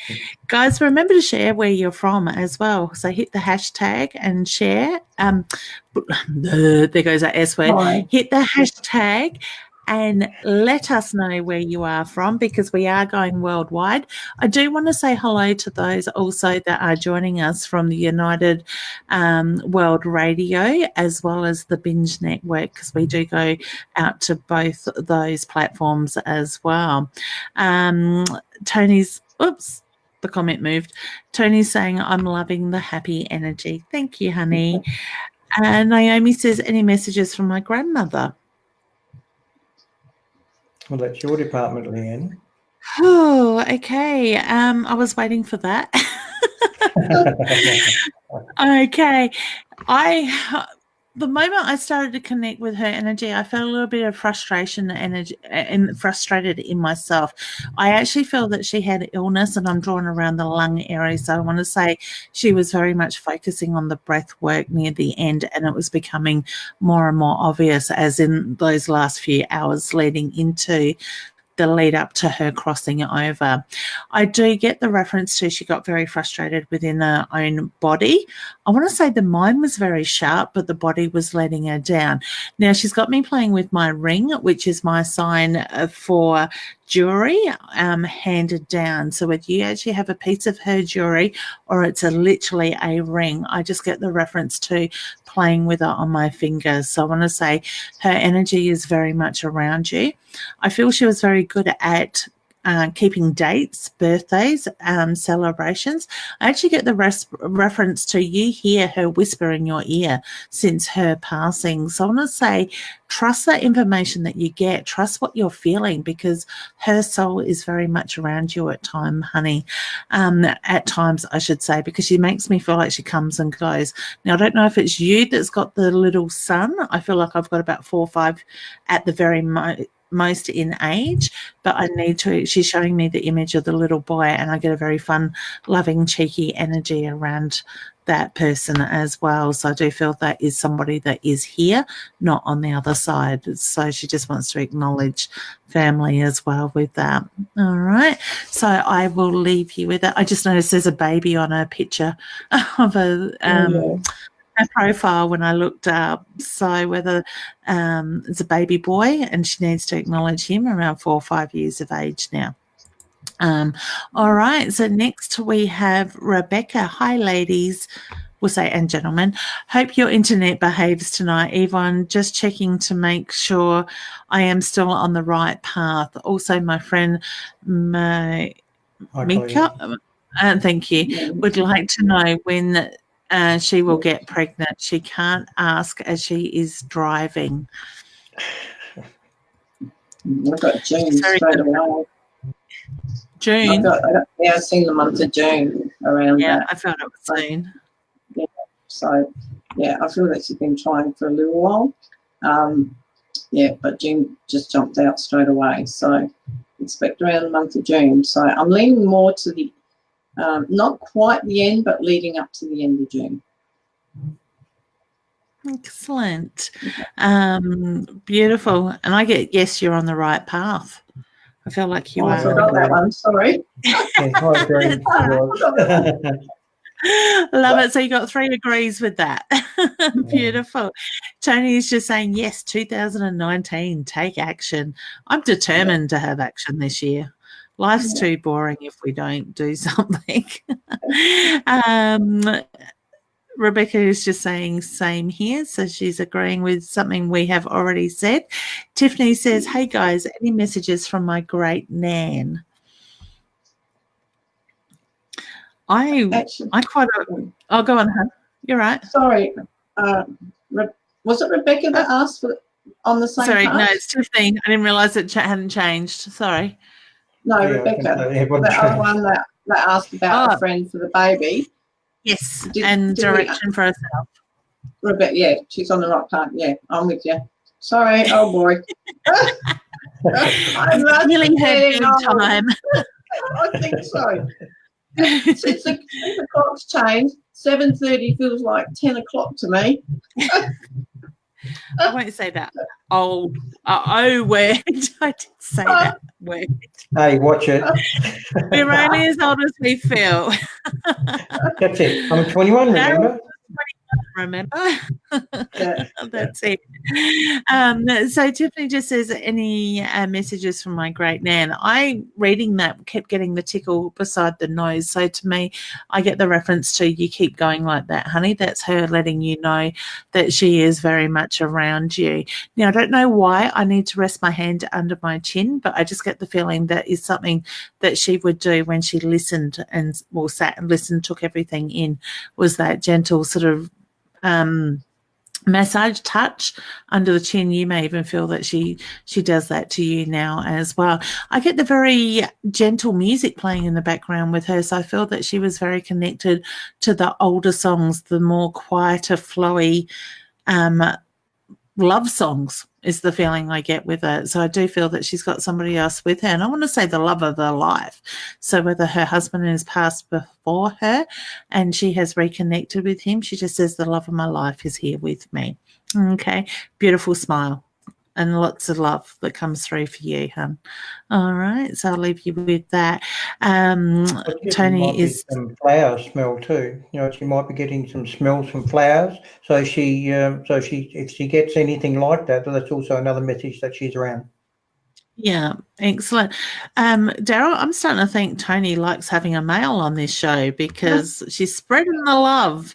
Guys, remember to share where you're from as well. So hit the hashtag and share. There goes that S word. Hi. Hit the hashtag and let us know where you are from, because we are going worldwide. I do want to say hello to those also that are joining us from the United World Radio as well as the Binge Network, because we do go out to both those platforms as well. Tony's, oops, the comment moved. Tony's saying, I'm loving the happy energy. Thank you, honey. And Naomi says, any messages from my grandmother? Well, that's your department, Leanne. Oh, okay. I was waiting for that. Okay. the moment I started to connect with her energy, I felt a little bit of frustration and frustrated in myself. I actually feel that she had illness, and I'm drawn around the lung area. So I want to say she was very much focusing on the breath work near the end, and it was becoming more and more obvious as in those last few hours leading into the lead up to her crossing over. I do get the reference to she got very frustrated within her own body. I want to say the mind was very sharp, but the body was letting her down. Now, she's got me playing with my ring, which is my sign for jewelry handed down. So whether you actually have a piece of her jewelry or it's literally a ring, I just get the reference to playing with it on my fingers. So I want to say her energy is very much around you. I feel she was very good at keeping dates, birthdays, celebrations. I actually get the reference to you hear her whisper in your ear since her passing. So I want to say, trust that information that you get. Trust what you're feeling, because her soul is very much around you at time, honey. At times, I should say, because she makes me feel like she comes and goes. Now, I don't know if it's you that's got the little son. I feel like I've got about 4 or 5 at the very most in age, but I need to, she's showing me the image of the little boy, and I get a very fun, loving, cheeky energy around that person as well. So I do feel that is somebody that is here, not on the other side. So she just wants to acknowledge family as well with that. All right. So I will leave you with it. I just noticed there's a baby on her picture of a profile when I looked up. So whether it's a baby boy, and she needs to acknowledge him, around 4 or 5 years of age now. All right. So next we have Rebecca. Hi, ladies. We'll say, and gentlemen. Hope your internet behaves tonight. Yvonne, just checking to make sure I am still on the right path. Also, my friend Mika, thank you, would like to know when she will get pregnant. She can't ask as she is driving. I've got June straight away. June? I've seen the month of June around that. I felt it was soon. Yeah, so, yeah, I feel that she's been trying for a little while. But June just jumped out straight away. So expect around the month of June. So I'm leaning more to the not quite the end, but leading up to the end of June. Excellent. Beautiful. And I get, yes, you're on the right path. I feel like you are. I forgot that one, sorry. Love it. So you got 3 agrees with that. Beautiful. Tony is just saying, yes, 2019, take action. I'm determined to have action this year. Life's too boring if we don't do something. Rebecca is just saying same here. So she's agreeing with something we have already said. Tiffany says, hey guys, any messages from my great Nan? I quite, I'll go on, huh? You're right. Sorry. Was it Rebecca that asked for on the same Sorry, page? no, it's Tiffany. I didn't realise it hadn't changed. Sorry. No, Rebecca. The other one that asked about a friend for the baby. Yes, and direction for herself. Rebecca, yeah, she's on the right path. Yeah, I'm with you. Sorry, oh boy. I'm really had time. I think so. Since the clock's changed, 7:30 feels like 10 o'clock to me. I won't say that old word. I did say that word. Hey, watch it. We're only as old as we feel. That's it. I'm 21, remember? Yeah. That's it. So Tiffany just says, any messages from my great Nan? I, reading that, kept getting the tickle beside the nose. So to me, I get the reference to you keep going like that, honey. That's her letting you know that she is very much around you. Now, I don't know why I need to rest my hand under my chin, but I just get the feeling that is something that she would do when she listened and sat and listened, took everything in, was that gentle sort of massage touch under the chin. You may even feel that she does that to you now as well. I get the very gentle music playing in the background with her, so I feel that she was very connected to the older songs, the more quieter, flowy love songs is the feeling I get with her. So I do feel that she's got somebody else with her. And I want to say the love of her life. So whether her husband has passed before her and she has reconnected with him, she just says the love of my life is here with me. Okay. Beautiful smile. And lots of love that comes through for you, hun. All right, so I'll leave you with that. Tony is some flower smell too. You know, she might be getting some smells from flowers. So if she gets anything like that, that's also another message that she's around. Yeah, excellent. Daryl, I'm starting to think Tony likes having a male on this show because she's spreading the love.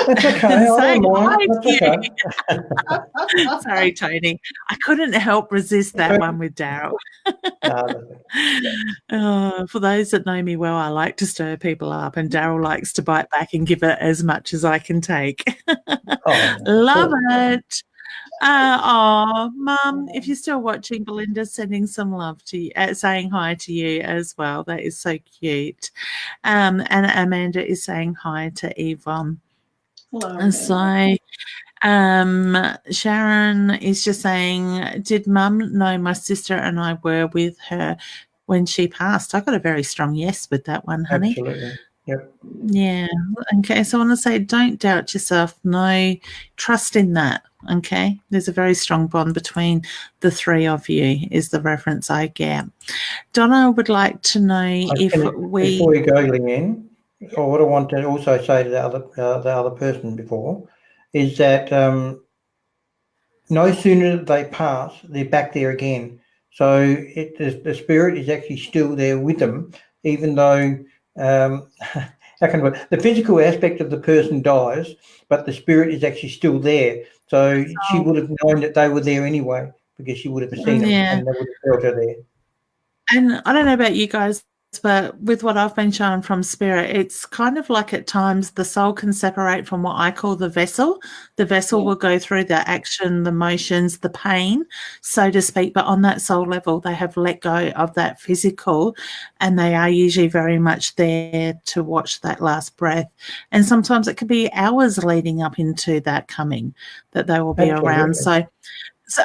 That's okay. I don't mind. That's okay. Sorry, Tony. I couldn't help resist that one with Daryl. For those that know me well, I like to stir people up, and Daryl likes to bite back and give it as much as I can take. Love it. Mum, if you're still watching, Belinda's sending some love to you, saying hi to you as well. That is so cute. And Amanda is saying hi to Yvonne. Hello. And so Sharon is just saying, did Mum know my sister and I were with her when she passed? I got a very strong yes with that one, honey. Absolutely. Yep. Yeah. Okay. So I want to say, don't doubt yourself. No, trust in that. Okay. There's a very strong bond between the three of you, is the reference I get. Donna would like to know before you go, Leanne, or what I want to also say to the other person before is that no sooner they pass, they're back there again. So the spirit is actually still there with them, even though the physical aspect of the person dies, but the spirit is actually still there. So she would have known that they were there anyway because she would have seen them and they would have felt her there. And I don't know about you guys, but with what I've been shown from spirit, it's kind of like at times the soul can separate from what I call the vessel. The vessel will go through the action, the motions, the pain, so to speak. But on that soul level, they have let go of that physical, and they are usually very much there to watch that last breath. And sometimes it could be hours leading up into that coming that they will be around. So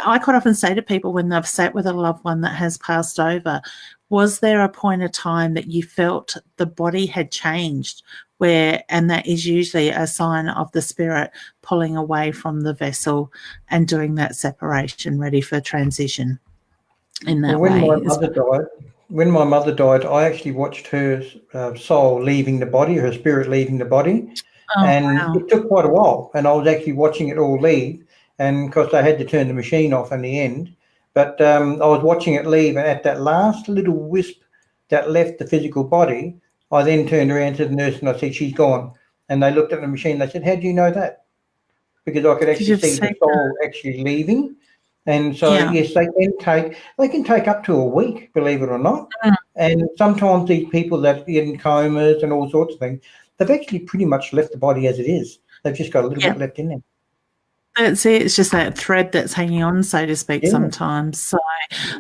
I quite often say to people when they've sat with a loved one that has passed over, was there a point of time that you felt the body had changed and that is usually a sign of the spirit pulling away from the vessel and doing that separation, ready for transition in that way. When my mother died, I actually watched her soul leaving the body, her spirit leaving the body. It took quite a while, and I was actually watching it all leave. And of course, I had to turn the machine off in the end. But I was watching it leave, and at that last little wisp that left the physical body, I then turned around to the nurse and I said, she's gone. And they looked at the machine. They said, how do you know that? Because I could actually see the soul actually leaving. And so, yes, they can take up to a week, believe it or not. And sometimes these people that are in comas and all sorts of things, they've actually pretty much left the body as it is. They've just got a little bit left in them. That's it. It's just that thread that's hanging on, so to speak, sometimes. So,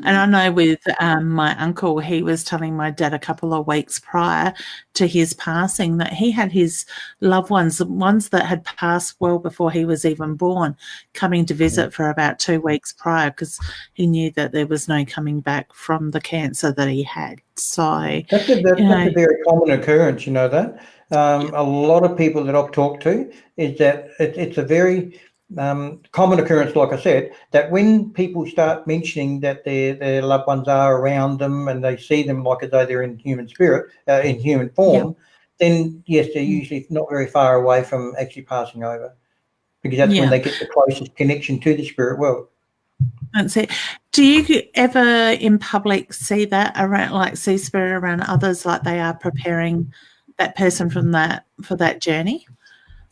and I know with my uncle, he was telling my dad a couple of weeks prior to his passing that he had his loved ones, the ones that had passed well before he was even born, coming to visit for about 2 weeks prior because he knew that there was no coming back from the cancer that he had. So that's a very common occurrence, you know that. A lot of people that I've talked to is that it's a very common occurrence, like I said, that when people start mentioning that their loved ones are around them and they see them like as though they're in human spirit, in human form, then yes, they're usually not very far away from actually passing over, because that's when they get the closest connection to the spirit world. That's it. Do you ever in public see that around, like see spirit around others, like they are preparing that person for that journey?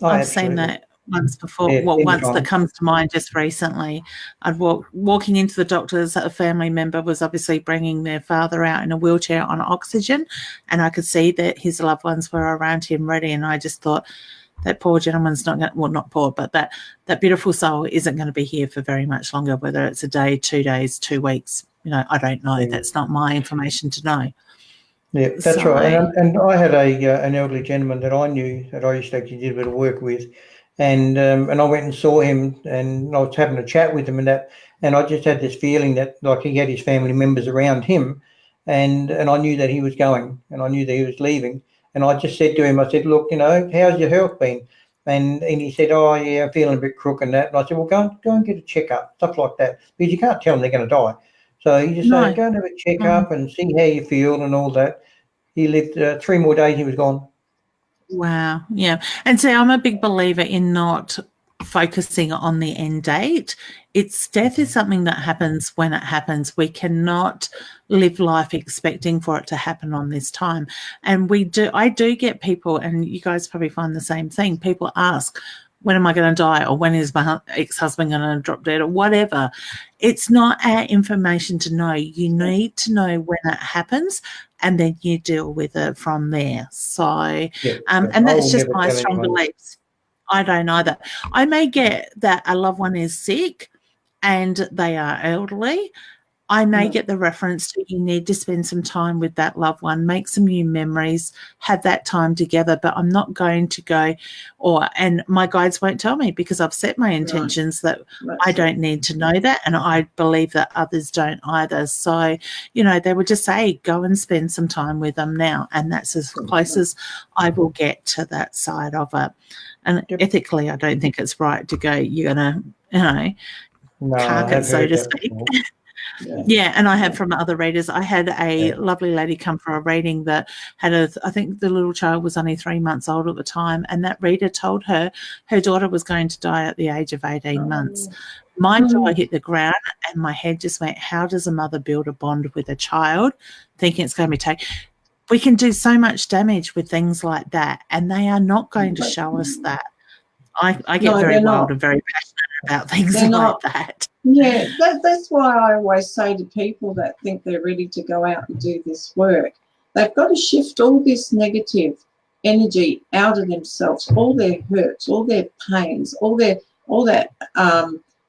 I've seen that once before. Once that comes to mind just recently. I'd walking into the doctor's. A family member was obviously bringing their father out in a wheelchair on oxygen, and I could see that his loved ones were around him ready. And I just thought that poor gentleman's not going. Well, not poor, but that beautiful soul isn't going to be here for very much longer. Whether it's a day, 2 days, 2 weeks, I don't know. That's not my information to know. Yeah, that's right. And I had an elderly gentleman that I knew that I used to actually do a bit of work with. and I went and saw him, and I was having a chat with him, and I just had this feeling that like he had his family members around him, and I knew that he was going, and I knew that he was leaving, and I just said to him, I said, look, how's your health been? And he said, oh yeah, I'm feeling a bit crook and that. And I said, well, go and get a checkup, stuff like that, because you can't tell them they're going to die. So he just said, go and have a checkup and see how you feel and all that. He lived 3 more days, he was gone. Wow. Yeah. And see, I'm a big believer in not focusing on the end date. Death is something that happens when it happens. We cannot live life expecting for it to happen on this time. And I do get people, and you guys probably find the same thing. People ask, when am I going to die? Or when is my ex-husband going to drop dead? Or whatever. It's not our information to know. You need to know when it happens, and then you deal with it from there. So, and that's just my strong beliefs. I don't either. I may get that a loved one is sick and they are elderly. I may get the reference to you need to spend some time with that loved one, make some new memories, have that time together, but I'm not going to go and my guides won't tell me because I've set my intentions that I don't need to know that, and I believe that others don't either. So, they would just say, go and spend some time with them now, and that's as close as I will get to that side of it. And ethically, I don't think it's right to go, you're going to, cark it, so to speak. Yeah, and I have from other readers. I had a lovely lady come for a reading that had I think the little child was only 3 months old at the time, and that reader told her daughter was going to die at the age of 18 months. My jaw hit the ground and my head just went, how does a mother build a bond with a child thinking it's going to be taken? We can do so much damage with things like that, and they are not going to show us that. I get very wild and very passionate about things like that. Yeah, that's why I always say to people that think they're ready to go out and do this work, they've got to shift all this negative energy out of themselves, all their hurts, all their pains, all that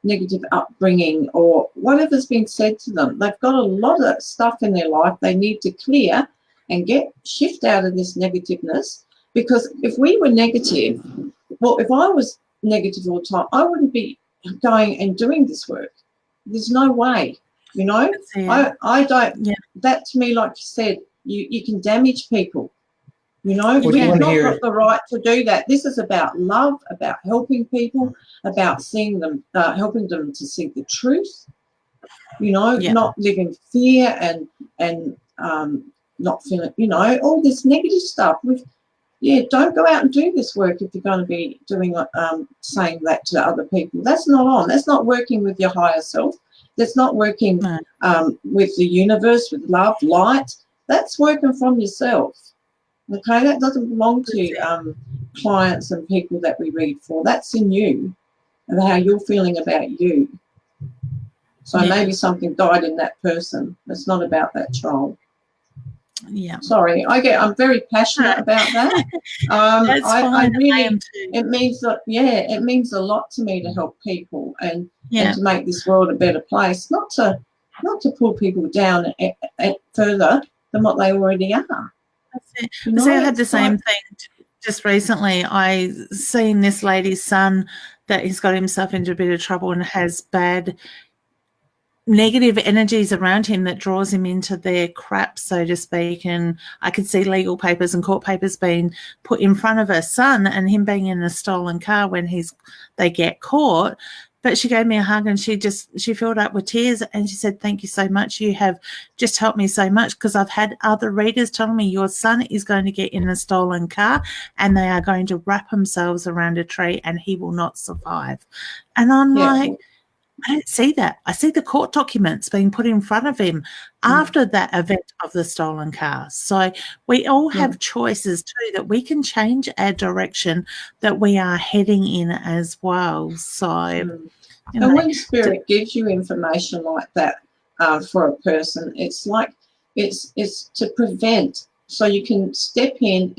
negative upbringing or whatever's been said to them. They've got a lot of stuff in their life they need to clear and shift out of this negativeness, because if we were negative, well, if I was negative all the time, I wouldn't be going and doing this work. There's no way, I don't, that to me, like you said, you can damage people, we've not got the right to do that. This is about love, about helping people, about seeing them, helping them to see the truth, not live in fear and not feeling, all this negative stuff. Don't go out and do this work if you're going to be doing saying that to other people. That's not on. That's not working with your higher self. That's not working with the universe, with love, light. That's working from yourself. Okay, that doesn't belong to clients and people that we read for. That's in you and how you're feeling about you. So maybe something died in that person. It's not about that child. Yeah. Sorry, I'm very passionate about that. That's fine. I really, I am too. it means a lot to me to help people and to make this world a better place. Not to pull people down further than what they already are. That's it. See, I had the same thing just recently. I seen this lady's son that he's got himself into a bit of trouble and has bad negative energies around him that draws him into their crap, so to speak. And I could see legal papers and court papers being put in front of her son and him being in a stolen car when they get caught. But she gave me a hug and she filled up with tears and she said, thank you so much. You have just helped me so much, because I've had other readers telling me your son is going to get in a stolen car and they are going to wrap themselves around a tree and he will not survive. And I'm like, I don't see that. I see the court documents being put in front of him after that event of the stolen car. So we all have choices too, that we can change our direction that we are heading in as well. So, and when Spirit gives you information like that for a person, it's like it's to prevent, so you can step in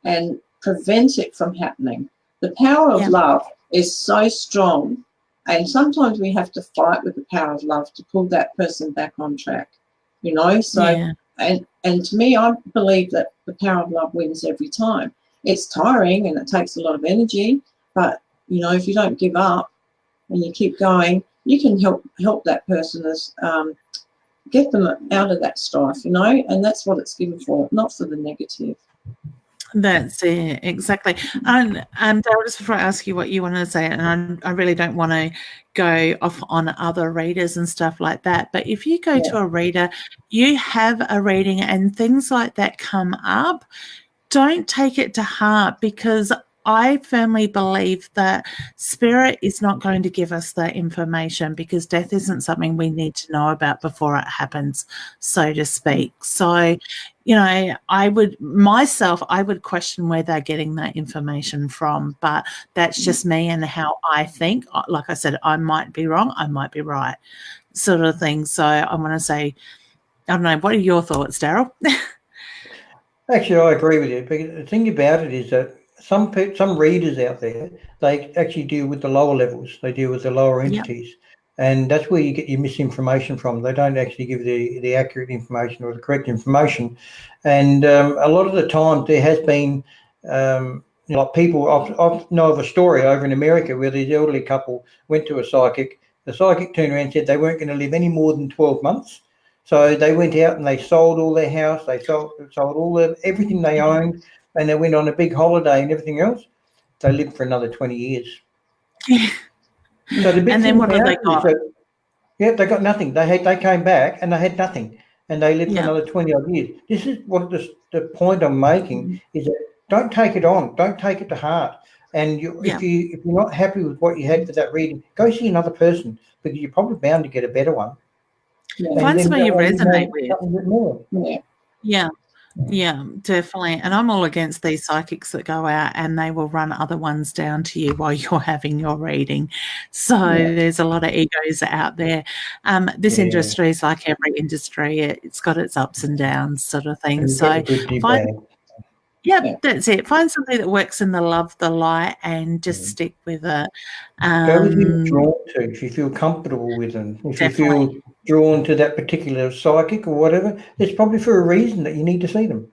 and prevent it from happening. The power of love is so strong. And sometimes we have to fight with the power of love to pull that person back on track, So, and to me, I believe that the power of love wins every time. It's tiring and it takes a lot of energy, but, You know, if you don't give up and you keep going, you can help that person as get them out of that strife, you know, and that's what it's given for, not for the negative. That's it, exactly. And Daryl, just before I ask you what you want to say, and I really don't want to go off on other readers and stuff like that, but if you go to a reader, you have a reading and things like that come up, don't take it to heart, because I firmly believe that spirit is not going to give us that information, because death isn't something we need to know about before it happens, so to speak. So, you know, I would question where they're getting that information from, but that's just me and how I think. Like I said, I might be wrong, I might be right, sort of thing. So I want to say, I don't know, what are your thoughts, Daryl? Actually, I agree with you. Because the thing about it is that some readers out there, they actually deal with the lower levels. They deal with the lower entities, and that's where you get your misinformation from. They don't actually give the accurate information or the correct information. And a lot of the time, there has been like people. I know of a story over in America where this elderly couple went to a psychic. The psychic turned around and said they weren't going to live any more than 12 months. So they went out and they sold all their house, they sold all everything they owned, and they went on a big holiday and everything else. They lived for another 20 years. So the big and then what did they got? They got nothing. They came back and they had nothing, and they lived for another 20 odd years. This is what the point I'm making is that don't take it on, don't take it to heart. And if you're not happy with what you had for that reading, go see another person, because you're probably bound to get a better one. Find somebody you resonate with. Yeah, definitely. And I'm all against these psychics that go out and they will run other ones down to you while you're having your reading. So there's a lot of egos out there. This industry is like every industry. It's got its ups and downs, sort of thing. So that's it. Find somebody that works in the love, the light, and just stick with it. Go with who you're drawn to. If you feel comfortable with them, if you feel drawn to that particular psychic or whatever, it's probably for a reason that you need to see them.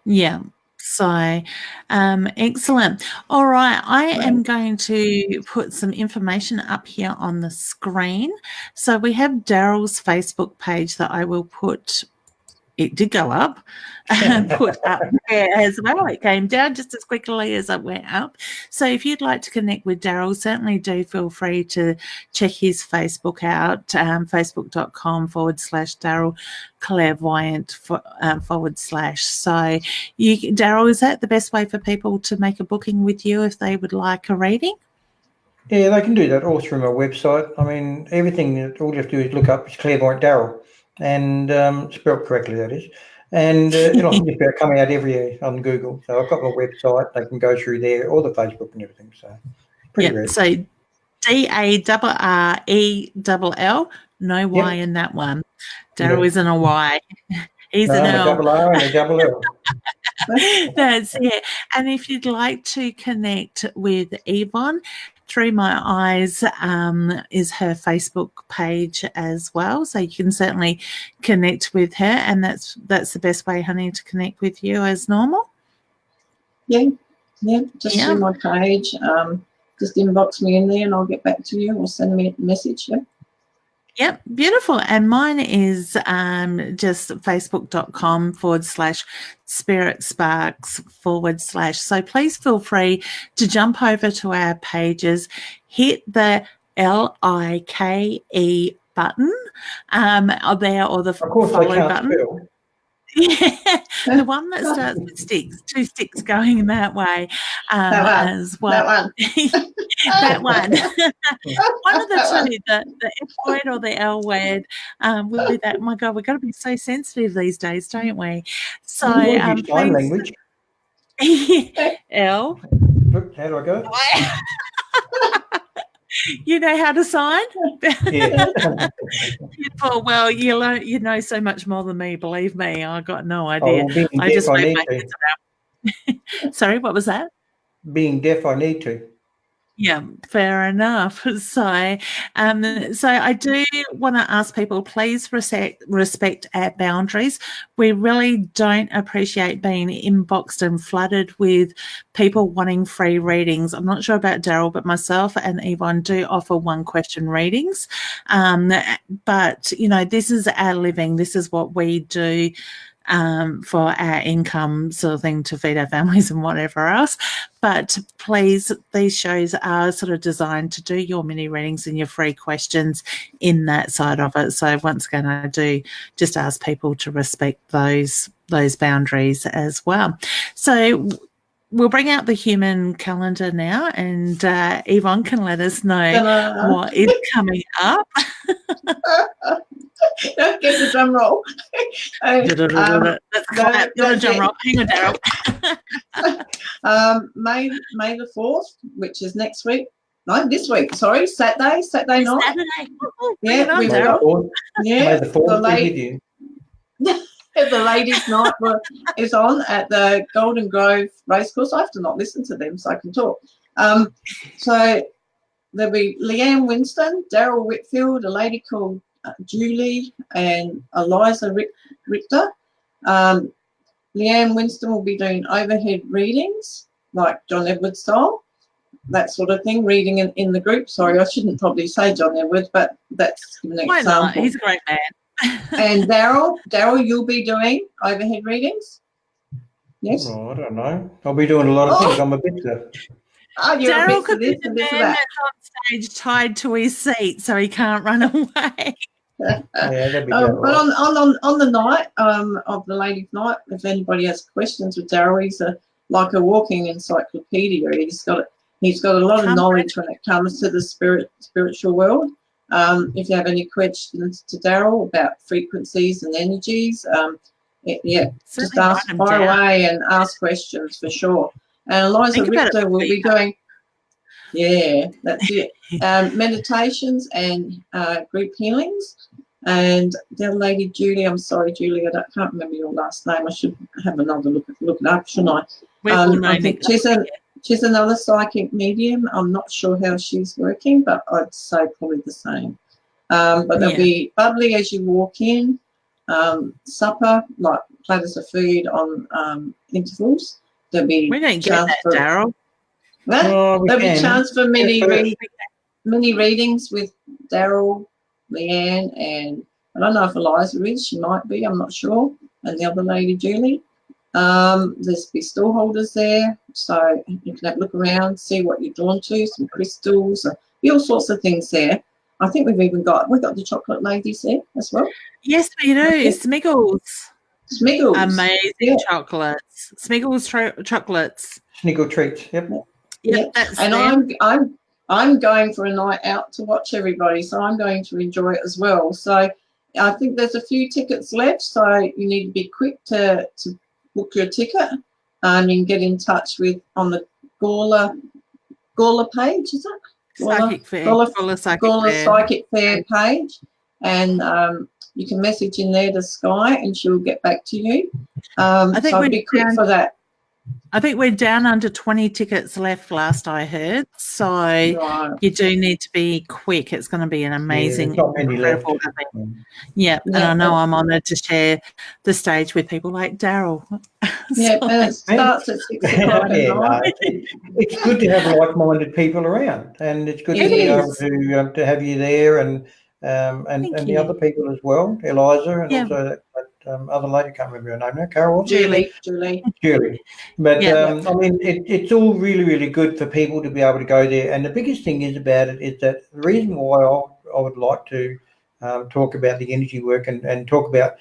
Yeah. So, excellent. All right. I am going to put some information up here on the screen. So we have Daryl's Facebook page that I will put. It did go up and put up there as well. It came down just as quickly as it went up. So if you'd like to connect with Daryl, certainly do feel free to check his Facebook out, facebook.com/Daryl Clairvoyant / So Daryl, is that the best way for people to make a booking with you if they would like a reading? Yeah, they can do that all through my website. I mean, everything, all you have to do is look up, it's Clairvoyant Daryl, and spelled correctly, that is. And it'll just be coming out every year on Google. So I've got my website. They can go through there, or the Facebook and everything. So pretty ready. So DARRELL, no Y in that one. Daryl isn't a Y. He's an L. A double R and a double L. That's it. And if you'd like to connect with Yvonne, Through My Eyes is her Facebook page as well. So you can certainly connect with her, and that's the best way, honey, to connect with you as normal. Just through my page. Just inbox me in there and I'll get back to you, or send me a message. Yep, beautiful. And mine is just facebook.com/Spirit Sparks / So please feel free to jump over to our pages, hit the LIKE button there, or the follow button. The one that starts with sticks, 2 sticks going that way as well. That one. One of the two, the F word or the L word, with that. My God, we've got to be so sensitive these days, don't we? So, sign language. L. How do I go? You know how to sign? Yeah. Well, you know so much more than me, believe me. I got no idea. I just need to. Sorry, what was that? Being deaf, I need to. Yeah, fair enough. So I do want to ask people, please respect our boundaries. We really don't appreciate being inboxed and flooded with people wanting free readings. I'm not sure about Daryl, but myself and Yvonne do offer one-question readings. But, this is our living. This is what we do for our income sort of thing to feed our families and whatever else. But please, these shows are sort of designed to do your mini readings and your free questions in that side of it. So once again, I do just ask people to respect those boundaries as well. So we'll bring out the human calendar now, and Yvonne can let us know what is coming up. Don't get the drum roll. Let's clap. Got a drum roll. Hang on, Daryl. May the 4th, which is next week. No, this week. Sorry, Saturday night. Saturday. Yeah, May the 4th be with you. The ladies' night is on at the Golden Grove Racecourse. I have to not listen to them so I can talk. So there'll be Leanne Winston, Daryl Whitfield, a lady called Julie, and Eliza Richter. Leanne Winston will be doing overhead readings, like John Edwards style, that sort of thing, reading in the group. Sorry, I shouldn't probably say John Edwards, but that's an example. Why not? He's a great man. And Daryl, you'll be doing overhead readings? Yes? Oh, I don't know. I'll be doing a lot of things. I'm a bit... Daryl could be the man that's on stage tied to his seat so he can't run away. Yeah, that'd be but on the night of the ladies' night, if anybody has questions with Daryl, he's like a walking encyclopedia. He's got a lot of knowledge when it comes to the spiritual world. If you have any questions to Daryl about frequencies and energies, just fire away and ask questions for sure. And Eliza Richter will be doing, that's it, meditations and group healings. And the other lady, Julie, I'm sorry, Julie, I can't remember your last name. I should have another look it up, shouldn't I? I think she's another psychic medium. I'm not sure how she's working, but I'd say probably the same. But there'll be bubbly as you walk in, supper, like platters of food on intervals. There'll be we don't get that, Daryl. There'll be chance for mini readings with Daryl, Leanne, and I don't know if Eliza is. She might be. I'm not sure. And the other lady, Julie. There's be stall holders there, so you can have a look around, see what you're drawn to. Some crystals, all sorts of things there. I think we've got the chocolate ladies there as well. Yes, we do. Okay. Smiggles. Amazing chocolates. Smiggles chocolates. Sniggle treats. Yep. And I'm going for a night out to watch everybody, so I'm going to enjoy it as well. So I think there's a few tickets left, so you need to be quick to book your ticket. You can get in touch with on the Gawler page, is it? Gawler Psychic Fair page, and you can message in there to Sky, and she'll get back to you. I think we'd be quick for that. I think we're down under 20 tickets left last I heard, so you do need to be quick. It's going to be an amazing, incredible event. Yeah, and I know I'm honoured to share the stage with people like Daryl. And it starts at 6 o'clock at night. It's good to have like-minded people around, and it's good to be able to have you there and the other people as well, Eliza, and also that other lady, can't remember her name now, Carol. Julie. But I mean, it's all really, really good for people to be able to go there. And the biggest thing is about it is that the reason why I would like to talk about the energy work and talk about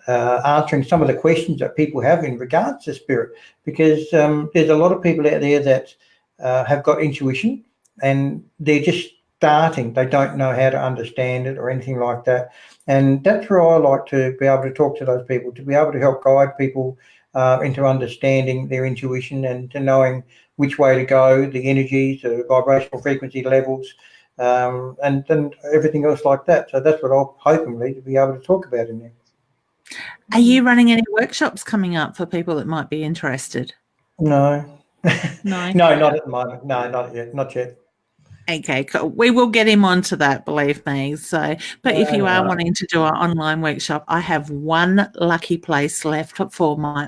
answering some of the questions that people have in regards to spirit, because there's a lot of people out there that have got intuition and they're just starting. They don't know how to understand it or anything like that. And that's where I like to be able to talk to those people, to be able to help guide people into understanding their intuition and to knowing which way to go, the energies, the vibrational frequency levels, and everything else like that. So that's what I'm hoping to be able to talk about in there. Are you running any workshops coming up for people that might be interested? No. No, not at the moment. No, not yet. Okay, cool. We will get him onto that, believe me. So, but if you are wanting to do an online workshop, I have one lucky place left for my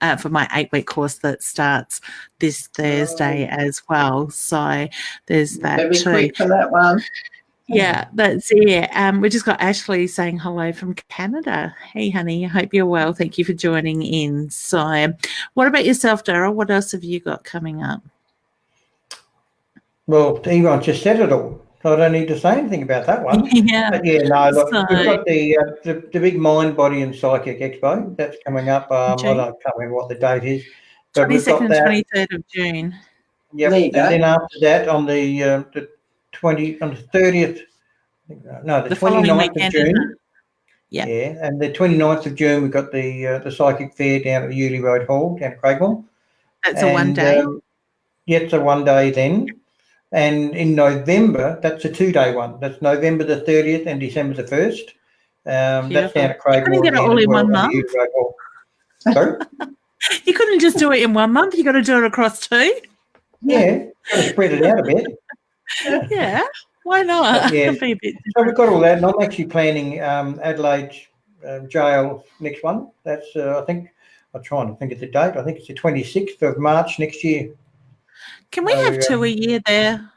8-week course that starts this Thursday as well. So there's that Very too. quick for that one. Yeah, that's it. We just got Ashley saying hello from Canada. Hey, honey, I hope you're well. Thank you for joining in. So, what about yourself, Daryl? What else have you got coming up? Well, Yvonne just said it all, so I don't need to say anything about that one. Yeah. But yeah, no, look, we've got the big Mind, Body and Psychic Expo that's coming up. I can't remember what the date is. But 22nd and 23rd of June. Yep, and then after that on the 30th, no, the 29th of June. Yeah. Yeah, and the 29th of June we've got the Psychic Fair down at the Uli Road Hall down at Craigmore. That's a 1 day. Yeah, it's a 1 day then. And in November, that's a 2-day one. That's November the 30th and December the 1st. That's down at Craigmore. You couldn't get it all in 1 month. Sorry? You couldn't just do it in 1 month. You got to do it across 2. Yeah, got to spread it out a bit. Yeah, why not? Yeah. So we've got all that, and I'm actually planning Adelaide jail next one. That's I think I'm trying to think of the date. I think it's the 26th of March next year. Can we have 2 a year there?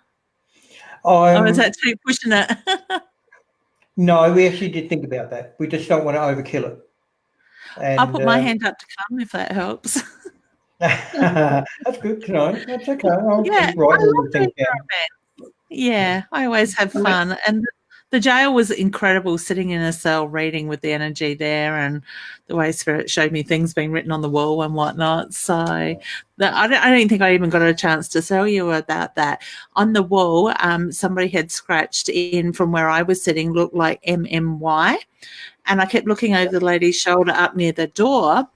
Or is that too pushing it? No, we actually did think about that. We just don't want to overkill it. And, I'll put my hand up to come if that helps. That's good to know. That's okay. I'll write all the things down. Yeah, I always have fun. And the jail was incredible, sitting in a cell reading with the energy there, and the way Spirit showed me things being written on the wall and whatnot. So I don't think I even got a chance to tell you about that. On the wall, somebody had scratched in from where I was sitting, looked like MMY. And I kept looking over the lady's shoulder up near the door,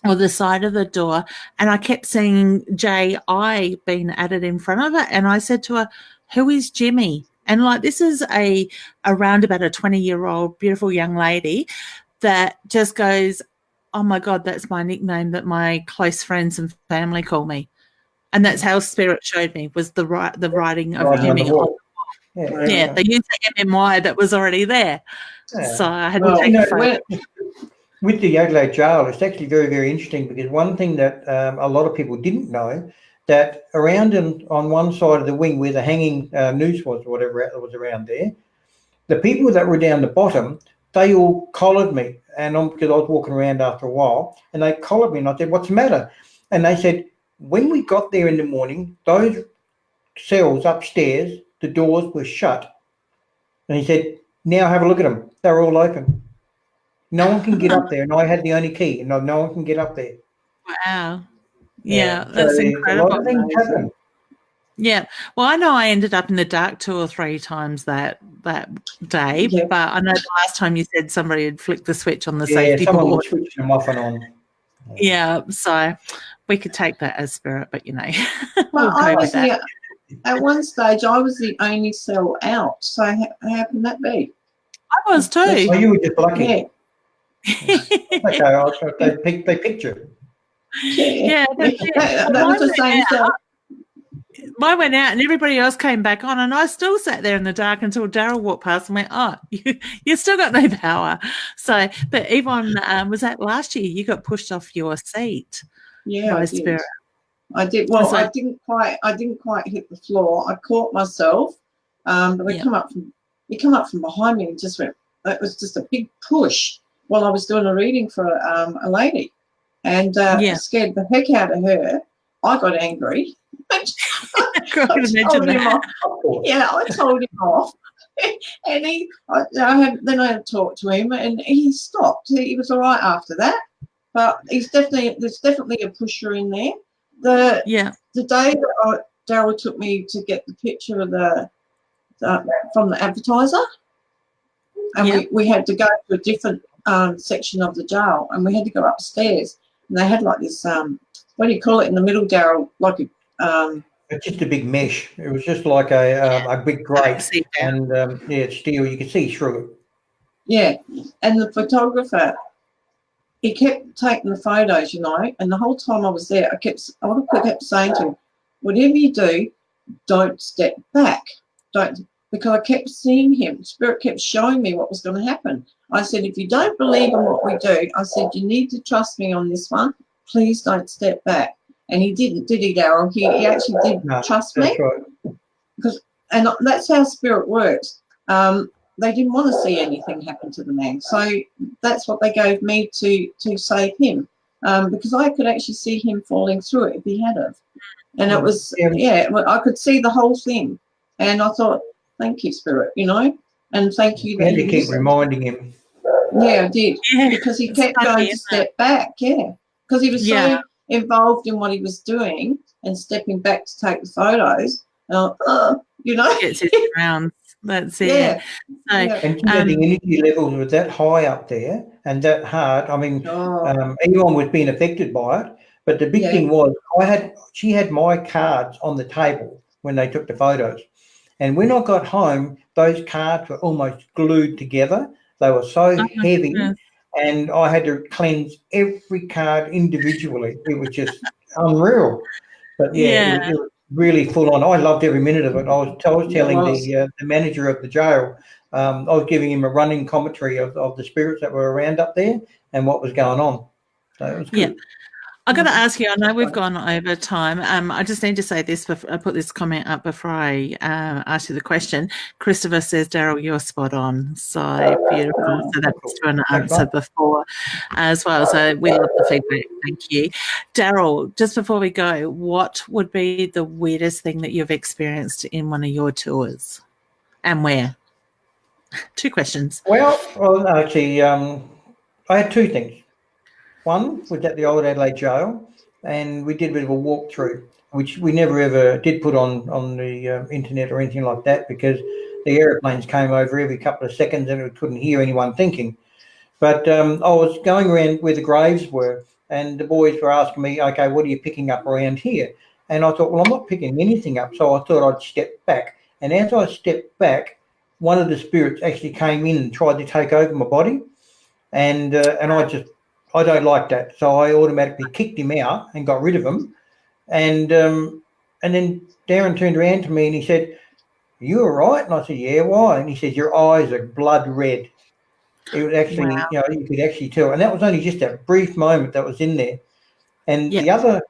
or the side of the door, and I kept seeing J.I. being added in front of it. And I said to her, who is Jimmy? And like, this is around about a 20-year-old beautiful young lady that just goes, oh my God, that's my nickname that my close friends and family call me. And that's how Spirit showed me, was the writing of Jimmy. They used the MMY that was already there. Yeah. So I had to take a photo. With the Adelaide jail, it's actually very, very interesting, because one thing that a lot of people didn't know, that around on one side of the wing where the hanging noose was, or whatever was around there, the people that were down the bottom, they all collared me, and because I was walking around after a while, and they collared me, and I said, what's the matter? And they said, when we got there in the morning, those cells upstairs, the doors were shut. And he said, now have a look at them. They're all open. No one can get up there, and I had the only key, and no one can get up there. Wow. Yeah, that's incredible. A lot of things happen. Yeah. Well, I know I ended up in the dark 2 or 3 times that day, but I know the last time you said somebody had flicked the switch on the safety board. Yeah, someone was switching them off and on. Yeah, so we could take that as Spirit, but well, I was at one stage, I was the only cell out. So how can that be? I was too. Oh, you were just lucky. Yeah. Okay, they picked you. Yeah, that was the same cell. Mine went out and everybody else came back on, and I still sat there in the dark until Daryl walked past and went, oh, you still got no power. So, but Yvonne, was that last year you got pushed off your seat? Yeah, by Spirit. I did. Well, I didn't quite hit the floor. I caught myself. But they come up from behind me and just went. It was just a big push while I was doing a reading for a lady, and scared the heck out of her. I got angry. I told him off. Yeah, I told him off, and I talked to him, and he stopped. He was all right after that, but there's definitely a pusher in there. The day that Daryl took me to get the picture of from the advertiser, and we had to go to a different section of the jail, and we had to go upstairs, and they had like this what do you call it in the middle, Daryl? Like it's just a big mesh. It was just like a big grate, and it's steel. You could see through it. Yeah, and the photographer, he kept taking the photos, and the whole time I was there, I kept saying to him, whatever you do, don't step back. don't, because I kept seeing him. Spirit kept showing me what was going to happen. I said, if you don't believe in what we do, I said, you need to trust me on this one. Please don't step back. And he didn't, did he, Daryl? He actually did trust me. Right. And that's how spirit works. They didn't want to see anything happen to the man. So that's what they gave me to save him, because I could actually see him falling through it if he had of. And it was, I could see the whole thing. And I thought, thank you, Spirit, and thank you. You had to keep reminding him. Yeah, I did. Because he kept going to step back, because he was so involved in what he was doing and stepping back to take the photos. Gets his rounds. That's it. Yeah. So, and the energy levels were that high up there and that hard. I mean, everyone was being affected by it. But the big thing was, she had my cards on the table when they took the photos. And when I got home, those cards were almost glued together. They were so heavy, and I had to cleanse every card individually. It was just unreal. But it was really full on. I loved every minute of it. I was telling the manager of the jail, I was giving him a running commentary of the spirits that were around up there and what was going on. So it was good. Yeah. I've got to ask you, I know we've gone over time. I just need to say this, I put this comment up before I ask you the question. Christopher says, Daryl, you're spot on. So beautiful. So that was to an answer before as well. So we love the feedback. Thank you. Daryl, just before we go, what would be the weirdest thing that you've experienced in one of your tours, and where? 2 questions. Well, actually, I had 2 things. One was at the Old Adelaide Jail, and we did a bit of a walkthrough, which we never ever did put on the internet or anything like that, because the aeroplanes came over every couple of seconds and we couldn't hear anyone thinking. But I was going around where the graves were, and the boys were asking me, okay, what are you picking up around here? And I thought, well, I'm not picking anything up, so I thought I'd step back. And as I stepped back, one of the spirits actually came in and tried to take over my body, and I don't like that, so I automatically kicked him out and got rid of him. And then Darren turned around to me and he said, "Are you all right?" And I said, "Yeah, why?" And he said, "Your eyes are blood red." It was actually, you could actually tell. And that was only just a brief moment that was in there. And the other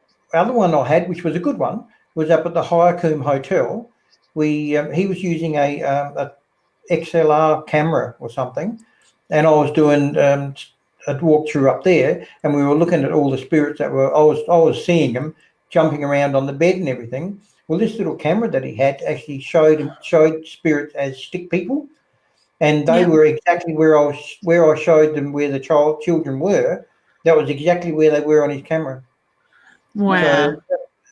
one I had, which was a good one, was up at the Hyacoombe Hotel. He was using a XLR camera or something, and I was doing a walkthrough up there, and we were looking at all the spirits that were. I was seeing them jumping around on the bed and everything. Well, this little camera that he had actually showed spirits as stick people, and they were exactly where I showed them where the children were. That was exactly where they were on his camera. Wow. So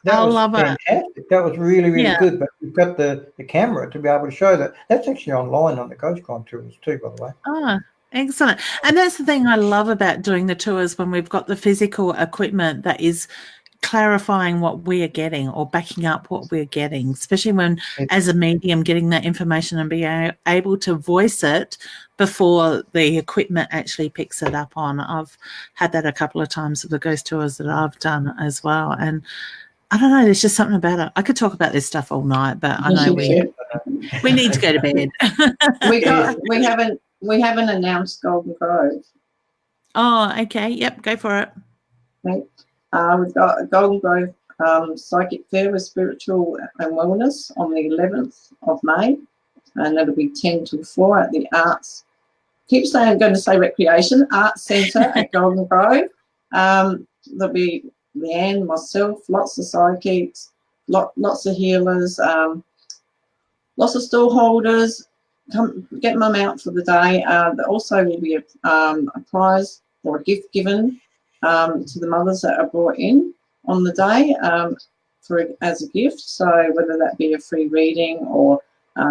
that was fantastic. That was really, really good. But we've got the camera to be able to show that. That's actually online on the Ghost Crime tours too, by the way. Oh, excellent. And that's the thing I love about doing the tours, when we've got the physical equipment that is clarifying what we are getting or backing up what we're getting, especially when, as a medium, getting that information and being able to voice it before the equipment actually picks it up on. I've had that a couple of times with the ghost tours that I've done as well. And I don't know, there's just something about it. I could talk about this stuff all night, but I know we need to go to bed. We haven't announced Golden Grove. Oh, okay. Yep, go for it. Okay. We've got Golden Grove Psychic Fair with Spiritual and Wellness on the 11th of May, and that'll be 10 till 4 at the Arts. Keep saying I'm going to say Recreation Arts Centre at Golden Grove. There'll be Leanne, myself, lots of psychics, lots of healers, lots of stall holders. Come get mum out for the day. There also will be a prize or a gift given to the mothers that are brought in on the day as a gift. So whether that be a free reading or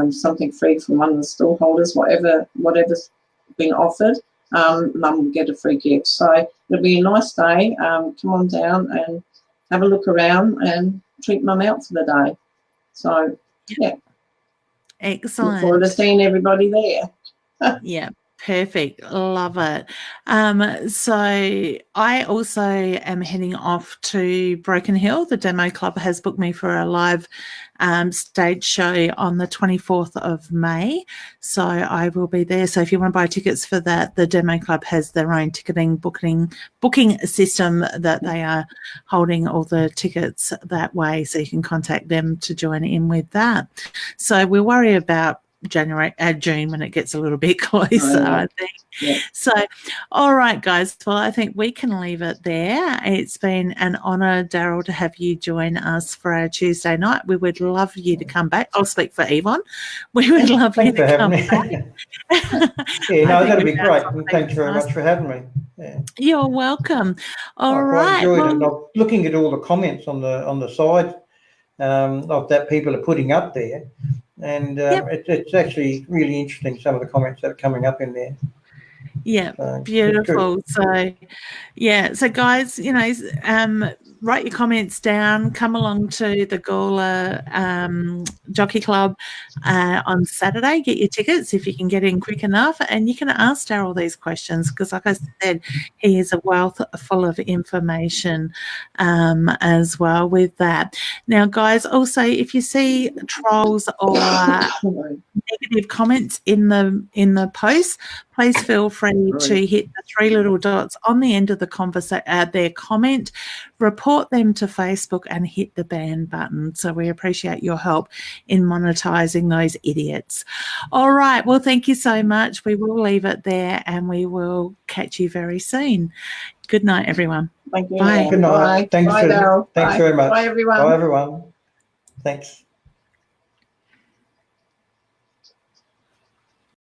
something free from one of the stall holders, whatever's been offered, mum will get a free gift. So it'll be a nice day. Come on down and have a look around and treat mum out for the day. So yeah. Excellent. Look forward to seeing everybody there. Yeah. Perfect. Love it. So I also am heading off to Broken Hill. The Demo Club has booked me for a live stage show on the 24th of May. So I will be there. So if you want to buy tickets for that, the Demo Club has their own ticketing booking system that they are holding all the tickets that way. So you can contact them to join in with that. So we'll worry about June when it gets a little bit closer, I think. Yeah. So, all right, guys. Well, I think we can leave it there. It's been an honour, Daryl, to have you join us for our Tuesday night. We would love you to come back. I'll speak for Yvonne. We would love you to come back. Yeah, no, that'd be great. And thanks very much for having me. Yeah. You're welcome. All right. I enjoyed it. I'm looking at all the comments on the side of that people are putting up there. And it's actually really interesting, some of the comments that are coming up in there. Yeah, so, beautiful. So guys, write your comments down. Come along to the Gawler Jockey Club on Saturday. Get your tickets if you can get in quick enough, and you can ask Daryl these questions because, like I said, he is a wealth full of information as well with that. Now, guys, also if you see trolls or negative comments in the post, please feel free to hit the three little dots on the end of the their comment, report them to Facebook and hit the ban button. So we appreciate your help in monetising those idiots. All right. Well, thank you so much. We will leave it there and we will catch you very soon. Good night, everyone. Thank you. Bye. Good night. Bye. Thanks very much. Bye, everyone. Bye, everyone. Thanks.